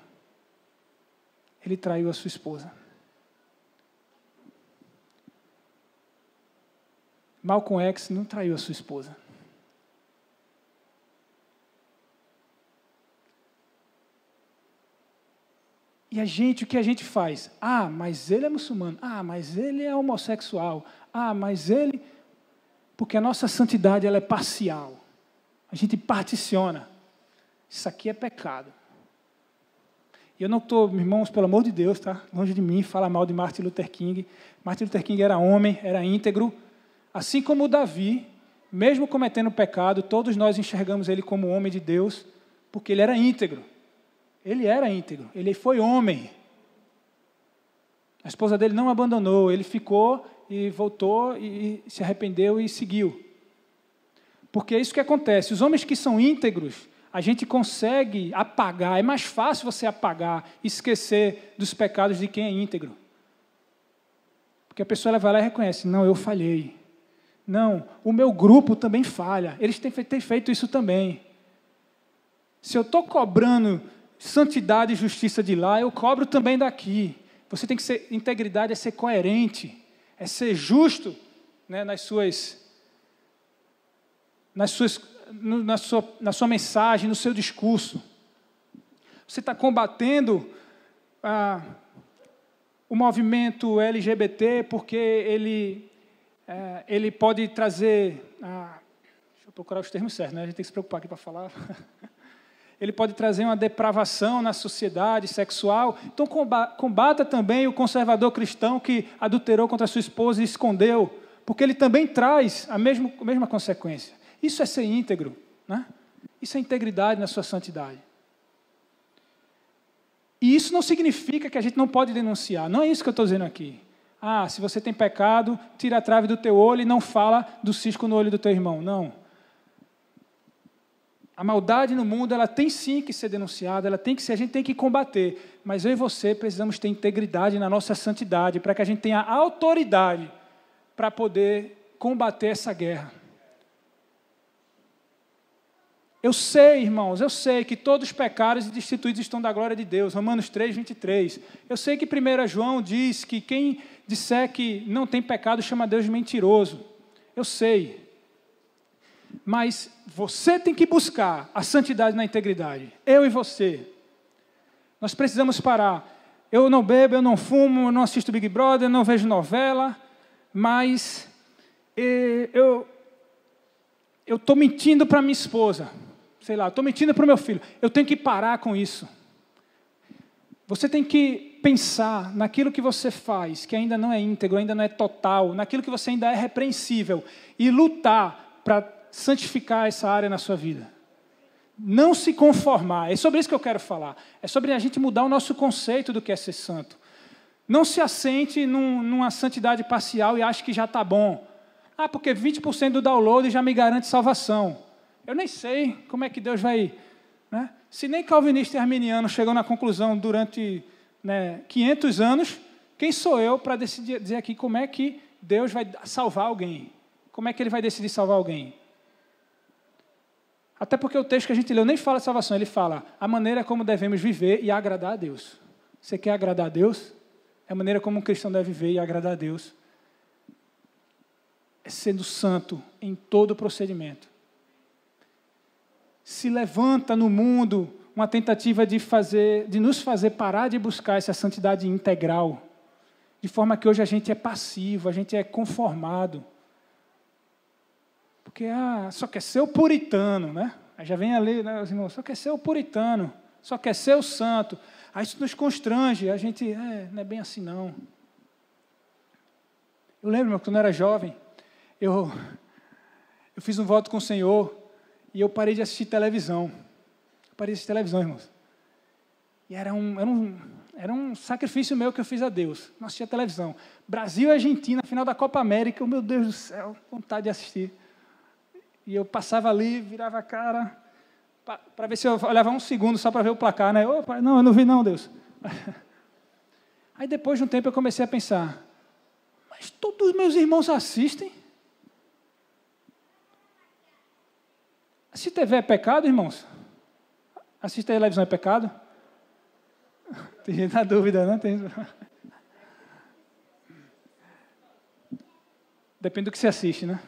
Ele traiu a sua esposa. Malcolm X não traiu a sua esposa. E o que a gente faz? Mas ele é muçulmano. Mas ele é homossexual. Mas ele... Porque a nossa santidade ela é parcial. A gente particiona. Isso aqui é pecado. E eu não estou, irmãos, pelo amor de Deus, tá? Longe de mim falar mal de Martin Luther King. Martin Luther King era homem, era íntegro. Assim como Davi, mesmo cometendo pecado, todos nós enxergamos ele como homem de Deus, Porque ele era íntegro. Ele era íntegro. Ele foi homem. A esposa dele não abandonou. Ele ficou e voltou e se arrependeu e seguiu. Porque é isso que acontece. Os homens que são íntegros, a gente consegue apagar. É mais fácil você apagar, esquecer dos pecados de quem é íntegro. Porque a pessoa ela vai lá e reconhece, não, eu falhei. Não, o meu grupo também falha. Eles têm feito isso também. Se eu estou cobrando santidade e justiça de lá, eu cobro também daqui. Você tem que ser, integridade é ser coerente, é ser justo, né, na sua mensagem, no seu discurso. Você está combatendo o movimento LGBT porque ele pode trazer... deixa eu procurar os termos certos, né? A gente tem que se preocupar aqui para falar. Ele pode trazer uma depravação na sociedade sexual. Então, combata também o conservador cristão que adulterou contra sua esposa e escondeu, porque ele também traz a mesma consequência. Isso é ser íntegro, né? Isso é integridade na sua santidade. E isso não significa que a gente não pode denunciar. Não é isso que eu estou dizendo aqui. Se você tem pecado, tira a trave do teu olho e não fala do cisco no olho do teu irmão. Não. A maldade no mundo, ela tem sim que ser denunciada, a gente tem que combater. Mas eu e você precisamos ter integridade na nossa santidade, para que a gente tenha autoridade para poder combater essa guerra. Eu sei, irmãos, eu sei que todos os pecados e destituídos estão da glória de Deus. Romanos 3, 23. Eu sei que 1 João diz que quem disser que não tem pecado chama Deus de mentiroso. Eu sei. Mas você tem que buscar a santidade na integridade. Eu e você. Nós precisamos parar. Eu não bebo, eu não fumo, eu não assisto Big Brother, eu não vejo novela, mas eu estou mentindo para minha esposa. Sei lá, estou mentindo para o meu filho. Eu tenho que parar com isso. Você tem que pensar naquilo que você faz, que ainda não é íntegro, ainda não é total, naquilo que você ainda é repreensível, e lutar para santificar essa área na sua vida. Não se conformar. É sobre isso que eu quero falar. É sobre a gente mudar o nosso conceito do que é ser santo. Não se assente numa santidade parcial e ache que já está bom. Porque 20% do download já me garante salvação. Eu nem sei como é que Deus vai... Né? Se nem calvinista e arminiano chegou na conclusão durante 500 anos, quem sou eu para dizer aqui como é que Deus vai salvar alguém? Como é que Ele vai decidir salvar alguém? Até porque o texto que a gente leu nem fala de salvação, ele fala a maneira como devemos viver e agradar a Deus. Você quer agradar a Deus? É a maneira como um cristão deve viver e agradar a Deus. É sendo santo em todo o procedimento. Se levanta no mundo uma tentativa de nos fazer parar de buscar essa santidade integral, de forma que hoje a gente é passivo, a gente é conformado. Porque só quer ser o puritano, né? Aí já vem ali, né, os irmãos, só quer ser o puritano, só quer ser o santo. Aí isso nos constrange, a gente, não é bem assim não. Eu lembro, quando eu era jovem, eu fiz um voto com o Senhor e eu parei de assistir televisão. Parei de assistir televisão, irmãos. E era um sacrifício meu que eu fiz a Deus. Não assistia televisão. Brasil e Argentina, final da Copa América, meu Deus do céu, vontade de assistir. E eu passava ali, virava a cara, para ver se eu olhava um segundo só para ver o placar, né? Não, eu não vi não, Deus. Aí depois de um tempo eu comecei a pensar, mas todos os meus irmãos assistem? Assistir TV é pecado, irmãos? Assistir televisão é pecado? Tem gente na dúvida, né? Depende do que você assiste, né?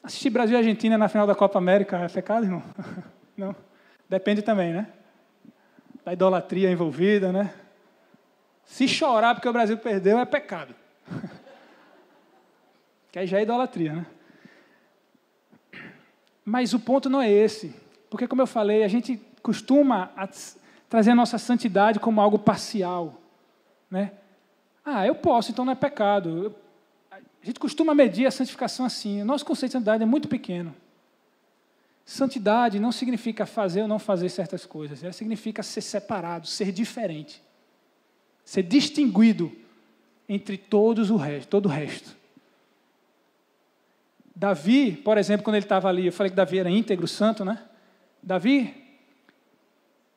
Assistir Brasil e Argentina na final da Copa América é pecado, irmão? Não. Depende também, né? Da idolatria envolvida, né? Se chorar porque o Brasil perdeu, é pecado. Que aí já é idolatria, né? Mas o ponto não é esse. Porque, como eu falei, a gente costuma trazer a nossa santidade como algo parcial, né? Eu posso, então não é pecado. A gente costuma medir a santificação assim. O nosso conceito de santidade é muito pequeno. Santidade não significa fazer ou não fazer certas coisas. Ela significa ser separado, ser diferente. Ser distinguido entre todo o resto. Davi, por exemplo, quando ele estava ali, eu falei que Davi era íntegro, santo, né? Davi,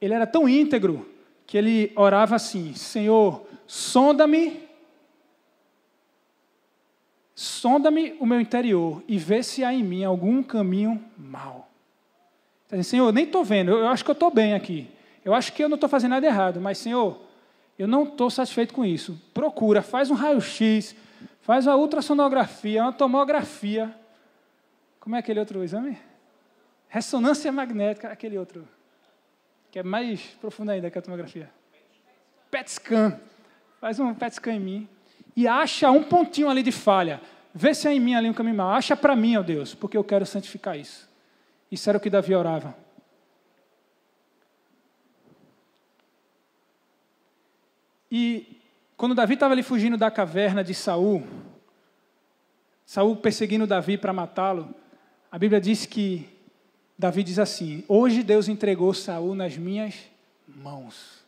ele era tão íntegro que ele orava assim: Senhor, sonda-me o meu interior e vê se há em mim algum caminho mau. Então, assim, Senhor, eu nem estou vendo, eu acho que eu estou bem aqui. Eu acho que eu não estou fazendo nada errado, mas, Senhor, eu não estou satisfeito com isso. Procura, faz um raio-x, faz uma ultrassonografia, uma tomografia. Como é aquele outro exame? Ressonância magnética, aquele outro, que é mais profundo ainda que a tomografia. PET scan. Faz um PET scan em mim e acha um pontinho ali de falha. Vê se há em mim ali um caminho mau. Acha para mim, ó Deus, porque eu quero santificar isso. Isso era o que Davi orava. E quando Davi estava ali fugindo da caverna de Saul perseguindo Davi para matá-lo, a Bíblia diz que Davi diz assim: hoje Deus entregou Saul nas minhas mãos.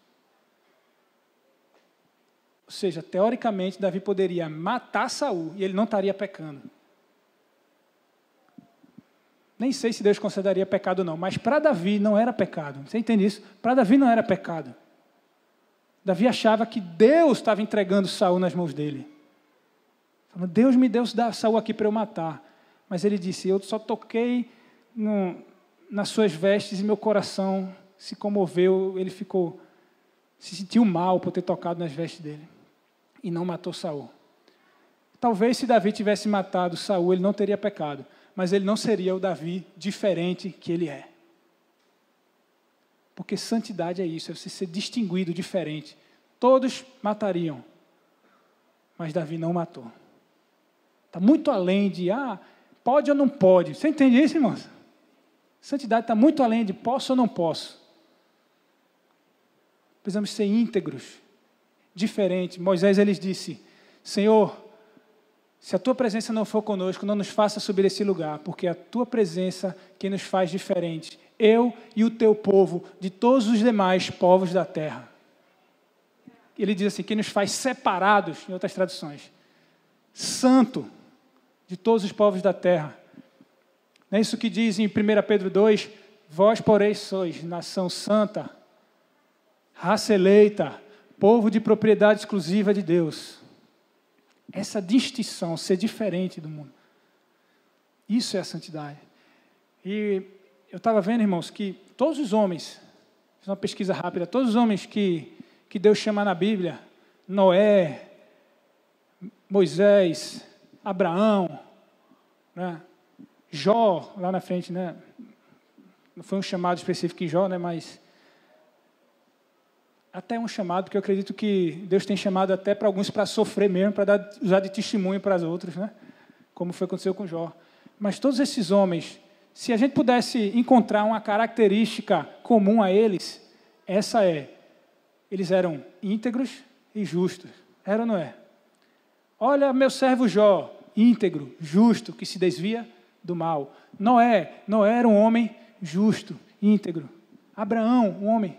Ou seja, teoricamente, Davi poderia matar Saul e ele não estaria pecando. Nem sei se Deus consideraria pecado ou não, mas para Davi não era pecado. Você entende isso? Para Davi não era pecado. Davi achava que Deus estava entregando Saul nas mãos dele. Deus me deu Saul aqui para eu matar. Mas ele disse: eu só toquei nas suas vestes e meu coração se comoveu, se sentiu mal por ter tocado nas vestes dele. E não matou Saul. Talvez se Davi tivesse matado Saul, ele não teria pecado. Mas ele não seria o Davi diferente que ele é. Porque santidade é isso, é você ser distinguido, diferente. Todos matariam, mas Davi não matou. Está muito além de, pode ou não pode. Você entende isso, irmãos? Santidade está muito além de posso ou não posso. Precisamos ser íntegros, diferentes. Moisés, ele disse: Senhor, se a tua presença não for conosco, não nos faça subir esse lugar, porque a tua presença que nos faz diferentes, eu e o teu povo, de todos os demais povos da terra. Ele diz assim, que nos faz separados, em outras traduções, santo de todos os povos da terra. Não é isso que diz em 1 Pedro 2, vós, porém, sois nação santa, raça eleita, povo de propriedade exclusiva de Deus. Essa distinção, ser diferente do mundo. Isso é a santidade. E eu estava vendo, irmãos, que todos os homens, fiz uma pesquisa rápida, todos os homens que Deus chama na Bíblia, Noé, Moisés, Abraão, né? Jó, lá na frente, né? Não foi um chamado específico em Jó, né? Mas até um chamado, porque eu acredito que Deus tem chamado até para alguns para sofrer mesmo, para usar de testemunho para os outros, né? Como foi aconteceu com Jó. Mas todos esses homens, se a gente pudesse encontrar uma característica comum a eles, essa é: eles eram íntegros e justos. Era ou não é? Olha meu servo Jó, íntegro, justo, que se desvia do mal. Noé era um homem justo, íntegro. Abraão, um homem.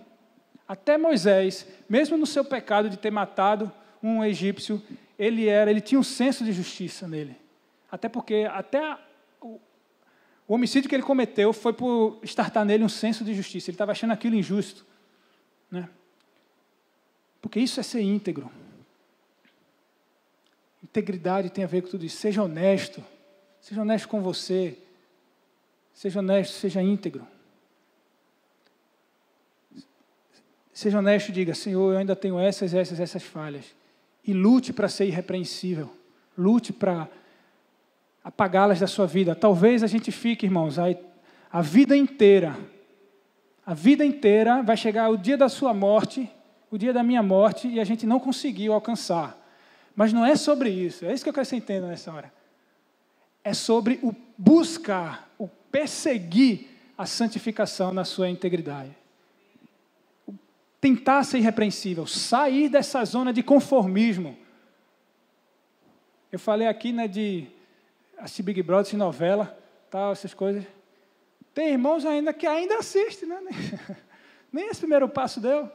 Até Moisés, mesmo no seu pecado de ter matado um egípcio, ele tinha um senso de justiça nele. Até porque o homicídio que ele cometeu foi por estartar nele um senso de justiça. Ele estava achando aquilo injusto, né? Porque isso é ser íntegro. Integridade tem a ver com tudo isso. Seja honesto com você. Seja honesto, seja íntegro. Seja honesto e diga: Senhor, eu ainda tenho essas falhas. E lute para ser irrepreensível. Lute para apagá-las da sua vida. Talvez a gente fique, irmãos, a vida inteira vai chegar o dia da sua morte, o dia da minha morte, e a gente não conseguiu alcançar. Mas não é sobre isso. É isso que eu quero que você entenda nessa hora. É sobre o buscar, o perseguir a santificação na sua integridade. Tentar ser irrepreensível, sair dessa zona de conformismo. Eu falei aqui, né, de assistir Big Brother, assistir novela, tal, essas coisas. Tem irmãos ainda que ainda assistem, né? Nem esse primeiro passo deu.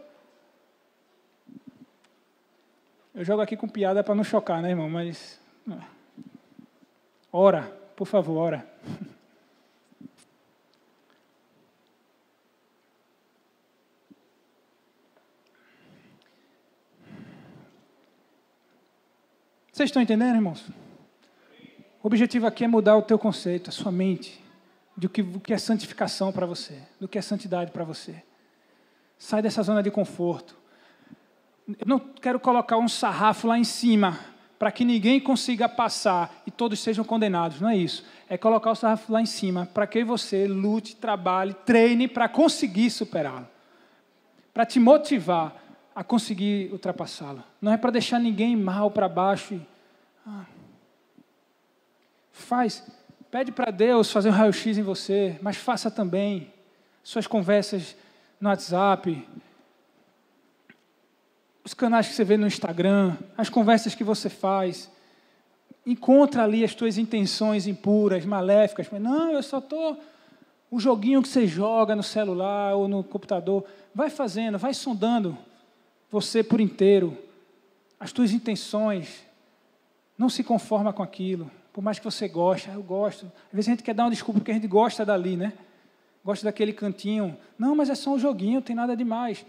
Eu jogo aqui com piada para não chocar, né, irmão? Mas ora, por favor, ora. Vocês estão entendendo, irmãos? O objetivo aqui é mudar o teu conceito, a sua mente, do que é santificação para você, do que é santidade para você. Sai dessa zona de conforto. Eu não quero colocar um sarrafo lá em cima, para que ninguém consiga passar e todos sejam condenados. Não é isso. É colocar o sarrafo lá em cima, para que você lute, trabalhe, treine para conseguir superá-lo. Para te motivar a conseguir ultrapassá-lo. Não é para deixar ninguém mal para baixo. Pede para Deus fazer um raio-x em você, mas faça também suas conversas no WhatsApp, os canais que você vê no Instagram, as conversas que você faz. Encontra ali as tuas intenções impuras, maléficas. Mas não, eu só estou... O joguinho que você joga no celular ou no computador, vai fazendo, vai sondando você por inteiro. As tuas intenções. Não se conforma com aquilo. Por mais que você goste, eu gosto. Às vezes a gente quer dar uma desculpa porque a gente gosta dali, né? Gosta daquele cantinho. Não, mas é só um joguinho, não tem nada demais.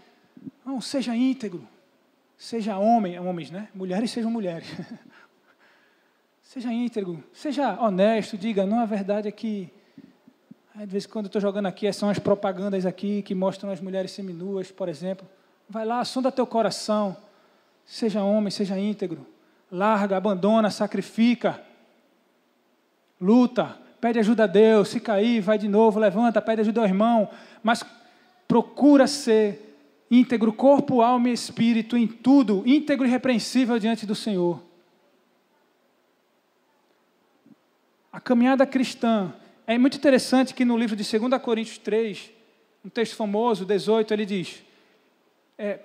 Não, seja íntegro. Seja homens, né? Mulheres sejam mulheres. Seja íntegro, seja honesto, diga, não, a verdade é que, de vez em quando eu estou jogando aqui, são as propagandas aqui que mostram as mulheres seminuas, por exemplo. Vai lá, sonda teu coração. Seja homem, seja íntegro. Larga, abandona, sacrifica. Luta, pede ajuda a Deus. Se cair, vai de novo, levanta, pede ajuda ao irmão. Mas procura ser íntegro, corpo, alma e espírito, em tudo, íntegro e irrepreensível diante do Senhor. A caminhada cristã, é muito interessante que no livro de 2 Coríntios 3, um texto famoso, 18, ele diz,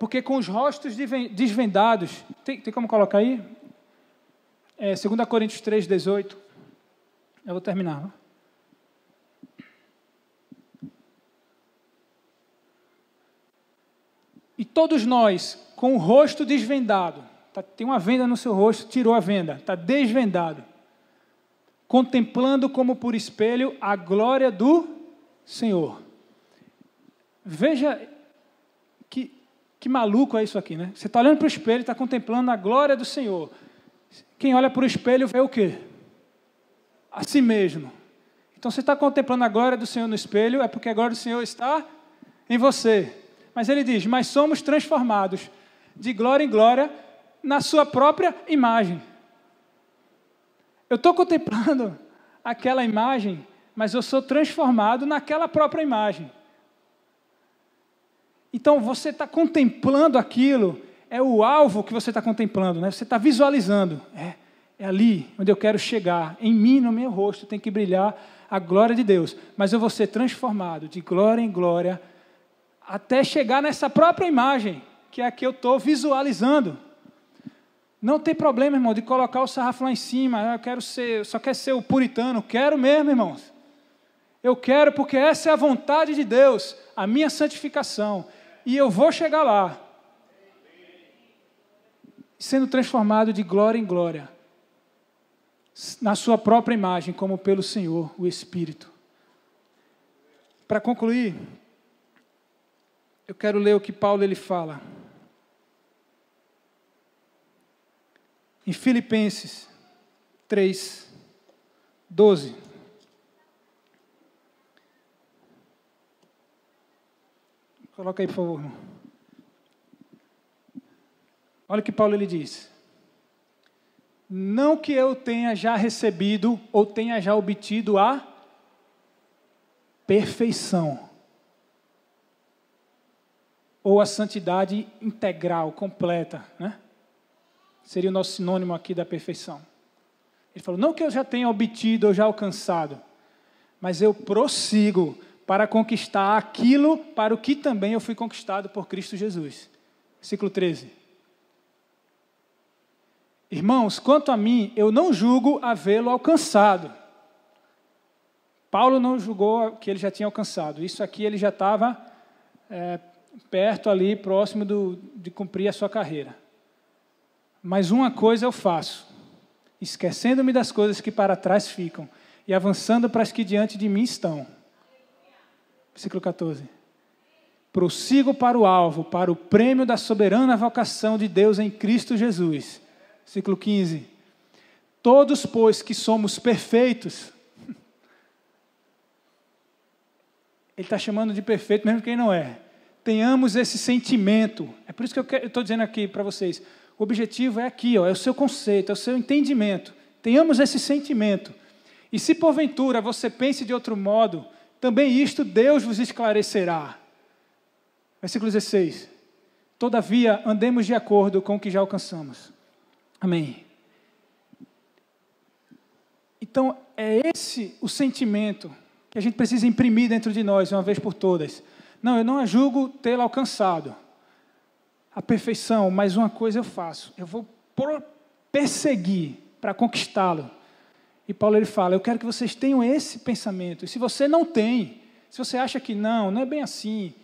porque com os rostos desvendados, tem como colocar aí? 2 Coríntios 3, 18, eu vou terminar. E todos nós, com o rosto desvendado, tem uma venda no seu rosto, tirou a venda, está desvendado, contemplando como por espelho a glória do Senhor. Veja que maluco é isso aqui, né? Você está olhando para o espelho e está contemplando a glória do Senhor. Quem olha para o espelho vê o quê? A si mesmo. Então, você está contemplando a glória do Senhor no espelho, é porque a glória do Senhor está em você. Mas ele diz, mas somos transformados de glória em glória na sua própria imagem. Eu estou contemplando aquela imagem, mas eu sou transformado naquela própria imagem. Então, você está contemplando aquilo, é o alvo que você está contemplando, né? Você está visualizando. É ali onde eu quero chegar. Em mim, no meu rosto, tem que brilhar a glória de Deus. Mas eu vou ser transformado de glória em glória até chegar nessa própria imagem, que é a que eu estou visualizando. Não tem problema, irmão, de colocar o sarrafo lá em cima. Só quero ser o puritano. Quero mesmo, irmãos. Eu quero porque essa é a vontade de Deus, a minha santificação. E eu vou chegar lá, sendo transformado de glória em glória, na sua própria imagem, como pelo Senhor, o Espírito. Para concluir, eu quero ler o que Paulo ele fala. Em Filipenses 3, 12. Coloca aí, por favor, irmão. Olha o que Paulo ele diz. Não que eu tenha já recebido ou tenha já obtido a perfeição. Ou a santidade integral, completa, né? Seria o nosso sinônimo aqui da perfeição. Ele falou, não que eu já tenha obtido ou já alcançado, mas eu prossigo para conquistar aquilo para o que também eu fui conquistado por Cristo Jesus. Versículo 13. Irmãos, quanto a mim, eu não julgo havê-lo alcançado. Paulo não julgou que ele já tinha alcançado. Isso aqui ele já estava perto ali, próximo de cumprir a sua carreira. Mas uma coisa eu faço, esquecendo-me das coisas que para trás ficam e avançando para as que diante de mim estão. Versículo 14. Prossigo para o alvo, para o prêmio da soberana vocação de Deus em Cristo Jesus. Versículo 15. Todos, pois, que somos perfeitos. Ele está chamando de perfeito mesmo quem não é. Tenhamos esse sentimento. É por isso que eu estou dizendo aqui para vocês. O objetivo é aqui, ó, é o seu conceito, é o seu entendimento. Tenhamos esse sentimento. E se porventura você pense de outro modo, também isto Deus vos esclarecerá. Versículo 16. Todavia, andemos de acordo com o que já alcançamos. Amém. Então, é esse o sentimento que a gente precisa imprimir dentro de nós, uma vez por todas. Não, eu não a julgo tê-la alcançado a perfeição, mas uma coisa eu faço, eu vou perseguir para conquistá-lo. E Paulo ele fala, eu quero que vocês tenham esse pensamento. E se você não tem, se você acha que não é bem assim,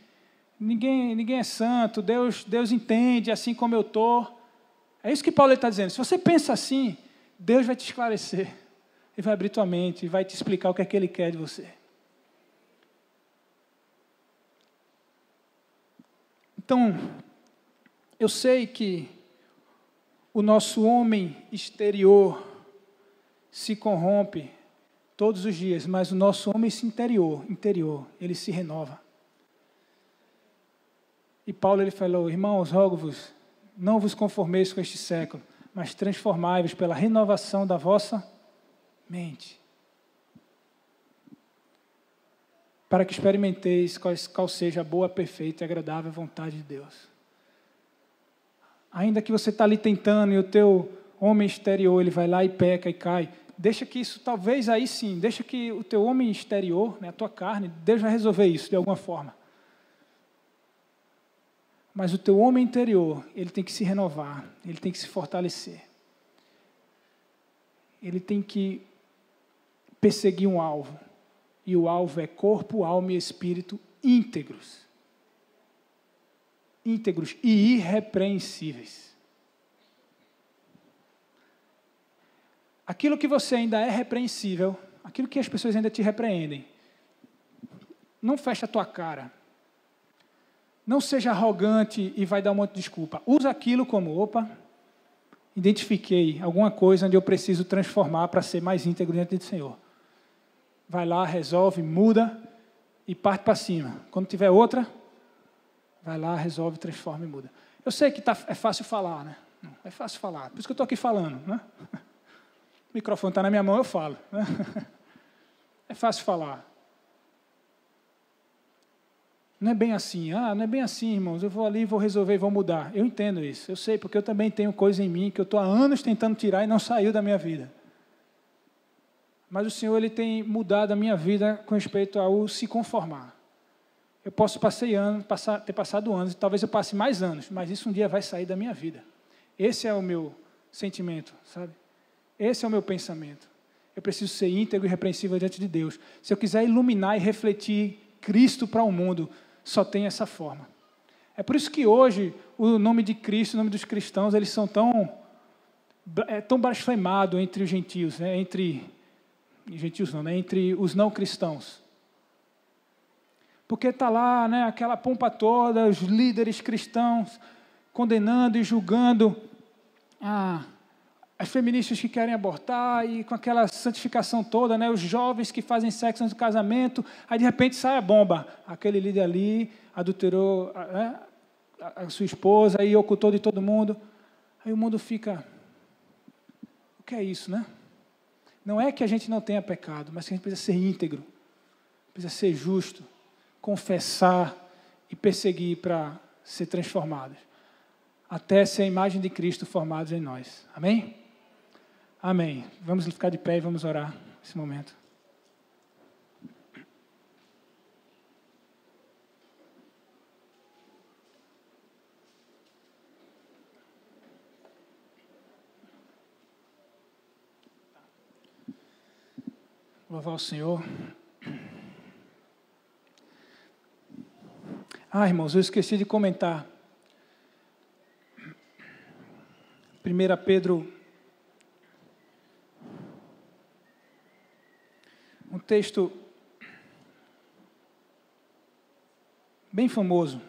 ninguém é santo, Deus entende assim como eu estou. É isso que Paulo está dizendo. Se você pensa assim, Deus vai te esclarecer. Ele vai abrir tua mente e vai te explicar o que é que Ele quer de você. Então, eu sei que o nosso homem exterior se corrompe todos os dias, mas o nosso homem interior, ele se renova. E Paulo ele falou, irmãos, rogo-vos, não vos conformeis com este século, mas transformai-vos pela renovação da vossa mente. Para que experimenteis qual seja a boa, perfeita e agradável vontade de Deus. Ainda que você está ali tentando e o teu homem exterior, ele vai lá e peca e cai, deixa que isso, talvez aí sim, deixa que o teu homem exterior, né, a tua carne, Deus vai resolver isso de alguma forma. Mas o teu homem interior, ele tem que se renovar, ele tem que se fortalecer. Ele tem que perseguir um alvo. E o alvo é corpo, alma e espírito íntegros. Íntegros e irrepreensíveis. Aquilo que você ainda é repreensível, aquilo que as pessoas ainda te repreendem, não fecha a tua cara. Não seja arrogante e vai dar um monte de desculpa. Usa aquilo como, identifiquei alguma coisa onde eu preciso transformar para ser mais íntegro diante do Senhor. Vai lá, resolve, muda e parte para cima. Quando tiver outra, vai lá, resolve, transforma e muda. Eu sei que é fácil falar, né? É fácil falar, por isso que eu estou aqui falando, né? O microfone está na minha mão, eu falo. Né? É fácil falar. Não é bem assim, não é bem assim, irmãos, eu vou ali, vou resolver, vou mudar. Eu entendo isso, eu sei, porque eu também tenho coisa em mim que eu estou há anos tentando tirar e não saiu da minha vida. Mas o Senhor, Ele tem mudado a minha vida com respeito ao se conformar. Eu posso ter passado anos, e talvez eu passe mais anos, mas isso um dia vai sair da minha vida. Esse é o meu sentimento, sabe? Esse é o meu pensamento. Eu preciso ser íntegro e irrepreensível diante de Deus. Se eu quiser iluminar e refletir Cristo para o mundo, só tem essa forma. É por isso que hoje o nome de Cristo, o nome dos cristãos, eles são tão blasfemados entre os gentios, né? Entre os não cristãos. Porque está lá, né, aquela pompa toda, os líderes cristãos condenando e julgando as feministas que querem abortar e com aquela santificação toda, né, os jovens que fazem sexo antes do casamento, aí de repente sai a bomba. Aquele líder ali adulterou a sua esposa e ocultou de todo mundo. Aí o mundo fica... O que é isso, né? Não é que a gente não tenha pecado, mas que a gente precisa ser íntegro, precisa ser justo, confessar e perseguir para ser transformados, até ser a imagem de Cristo formados em nós. Amém? Amém. Vamos ficar de pé e vamos orar nesse momento. Louvar o Senhor. Irmãos, eu esqueci de comentar. 1 Pedro, um texto bem famoso.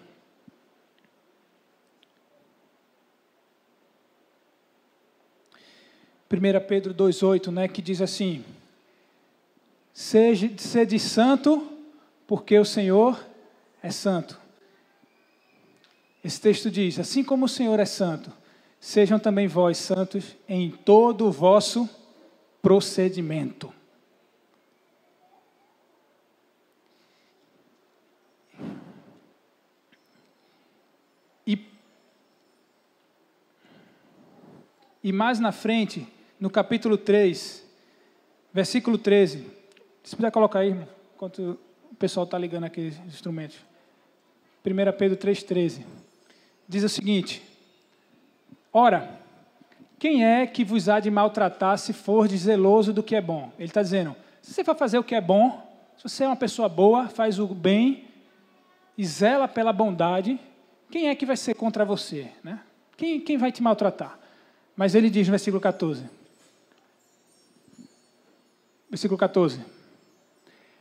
Pedro 2,8, né, que diz assim: sede santo, porque o Senhor é santo. Esse texto diz: assim como o Senhor é santo, sejam também vós santos em todo o vosso procedimento. E mais na frente, no capítulo 3, versículo 13. Se puder colocar aí, irmão, enquanto o pessoal está ligando aqui os instrumentos. 1 Pedro 3,13. Diz o seguinte: ora, quem é que vos há de maltratar se fordes zeloso do que é bom? Ele está dizendo, se você for fazer o que é bom, se você é uma pessoa boa, faz o bem e zela pela bondade, quem é que vai ser contra você, né? Quem vai te maltratar? Mas ele diz no versículo 14. Versículo 14.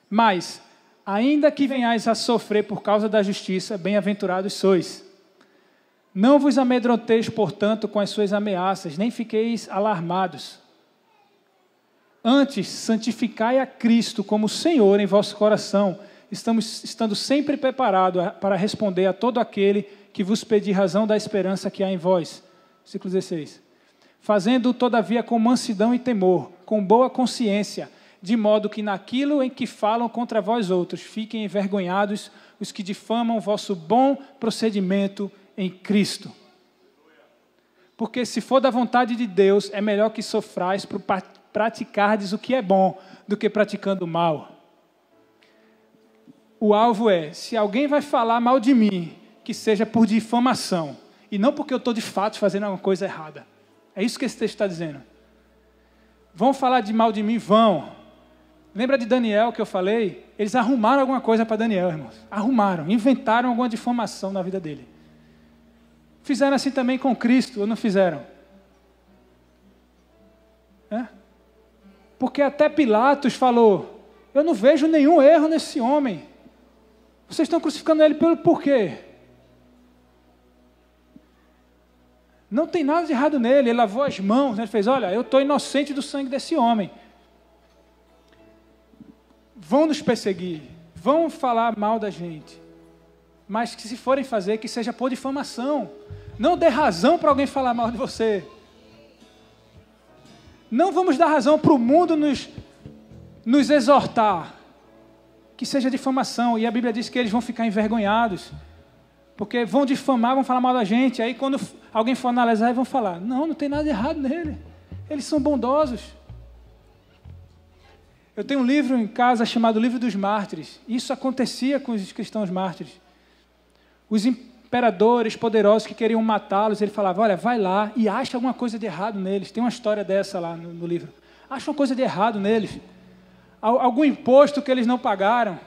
Mas, ainda que venhais a sofrer por causa da justiça, bem-aventurados sois. Não vos amedronteis, portanto, com as suas ameaças, nem fiqueis alarmados. Antes, santificai a Cristo como Senhor em vosso coração, estando sempre preparado para responder a todo aquele que vos pedir razão da esperança que há em vós. Versículo 16. Fazendo, todavia, com mansidão e temor, com boa consciência, de modo que naquilo em que falam contra vós outros, fiquem envergonhados os que difamam o vosso bom procedimento em Cristo. Porque se for da vontade de Deus, é melhor que sofrais por praticardes o que é bom, do que praticando o mal. O alvo é, se alguém vai falar mal de mim, que seja por difamação, e não porque eu estou de fato fazendo alguma coisa errada. É isso que esse texto está dizendo. Vão falar de mal de mim? Vão. Lembra de Daniel que eu falei? Eles arrumaram alguma coisa para Daniel, irmãos. Arrumaram, inventaram alguma difamação na vida dele. Fizeram assim também com Cristo, ou não fizeram? Porque até Pilatos falou, eu não vejo nenhum erro nesse homem. Vocês estão crucificando ele pelo porquê? Não tem nada de errado nele, ele lavou as mãos, ele fez, olha, eu estou inocente do sangue desse homem. Vão nos perseguir, vão falar mal da gente, mas que se forem fazer, que seja por difamação. Não dê razão para alguém falar mal de você. Não vamos dar razão para o mundo nos exortar, que seja difamação. E a Bíblia diz que eles vão ficar envergonhados, porque vão difamar, vão falar mal da gente. Aí quando alguém for analisar, vão falar, não tem nada de errado nele. Eles são bondosos. Eu tenho um livro em casa chamado Livro dos Mártires. Isso acontecia com os cristãos mártires. Os imperadores poderosos que queriam matá-los, ele falava, olha, vai lá e acha alguma coisa de errado neles. Tem uma história dessa lá no livro. Acha uma coisa de errado neles. Algum imposto que eles não pagaram.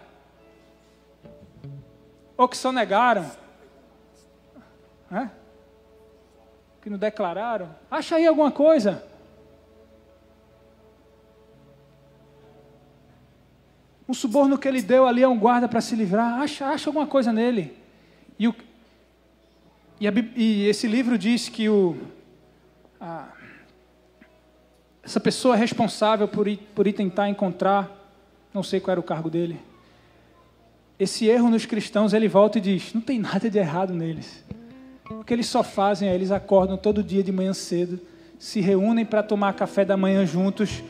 Ou que sonegaram. Que não declararam. Acha aí alguma coisa. Um suborno que ele deu ali a um guarda para se livrar. Acha alguma coisa nele. E esse livro diz que essa pessoa responsável por ir tentar encontrar, não sei qual era o cargo dele, esse erro nos cristãos, ele volta e diz, não tem nada de errado neles. O que eles só fazem é, eles acordam todo dia de manhã cedo, se reúnem para tomar café da manhã juntos,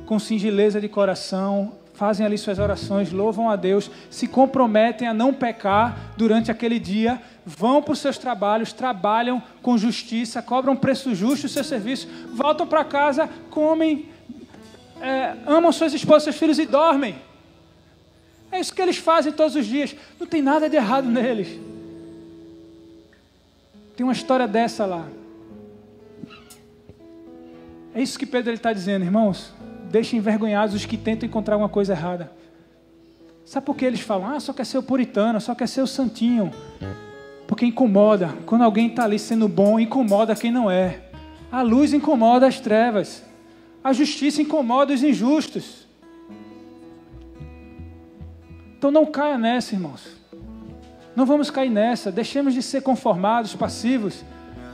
com singeleza de coração, fazem ali suas orações, louvam a Deus, se comprometem a não pecar durante aquele dia, vão para os seus trabalhos, trabalham com justiça, cobram preço justo do seu serviço, voltam para casa, comem, amam suas esposas, seus filhos e dormem. É isso que eles fazem todos os dias. Não tem nada de errado neles. Tem uma história dessa lá. É isso que Pedro está dizendo, irmãos. Deixem envergonhados os que tentam encontrar alguma coisa errada. Sabe por que eles falam? Só quer ser o puritano, só quer ser o santinho. Porque incomoda. Quando alguém está ali sendo bom, incomoda quem não é. A luz incomoda as trevas. A justiça incomoda os injustos. Então não caia nessa, irmãos. Não vamos cair nessa. Deixemos de ser conformados, passivos.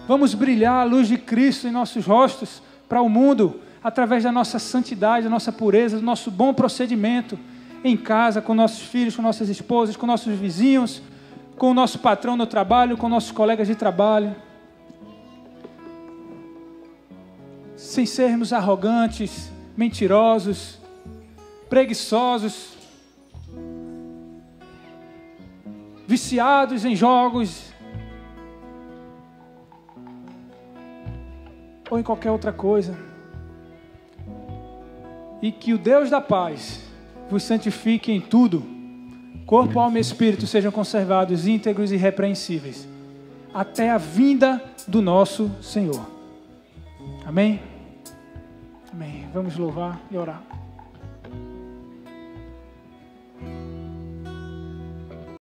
Vamos brilhar a luz de Cristo em nossos rostos para o mundo, através da nossa santidade, da nossa pureza, do nosso bom procedimento em casa, com nossos filhos, com nossas esposas, com nossos vizinhos, com o nosso patrão no trabalho, com nossos colegas de trabalho. Sem sermos arrogantes, mentirosos, preguiçosos, viciados em jogos ou em qualquer outra coisa. E que o Deus da paz vos santifique em tudo, corpo, alma e espírito sejam conservados íntegros e irrepreensíveis, até a vinda do nosso Senhor. Amém? Amém. Vamos louvar e orar.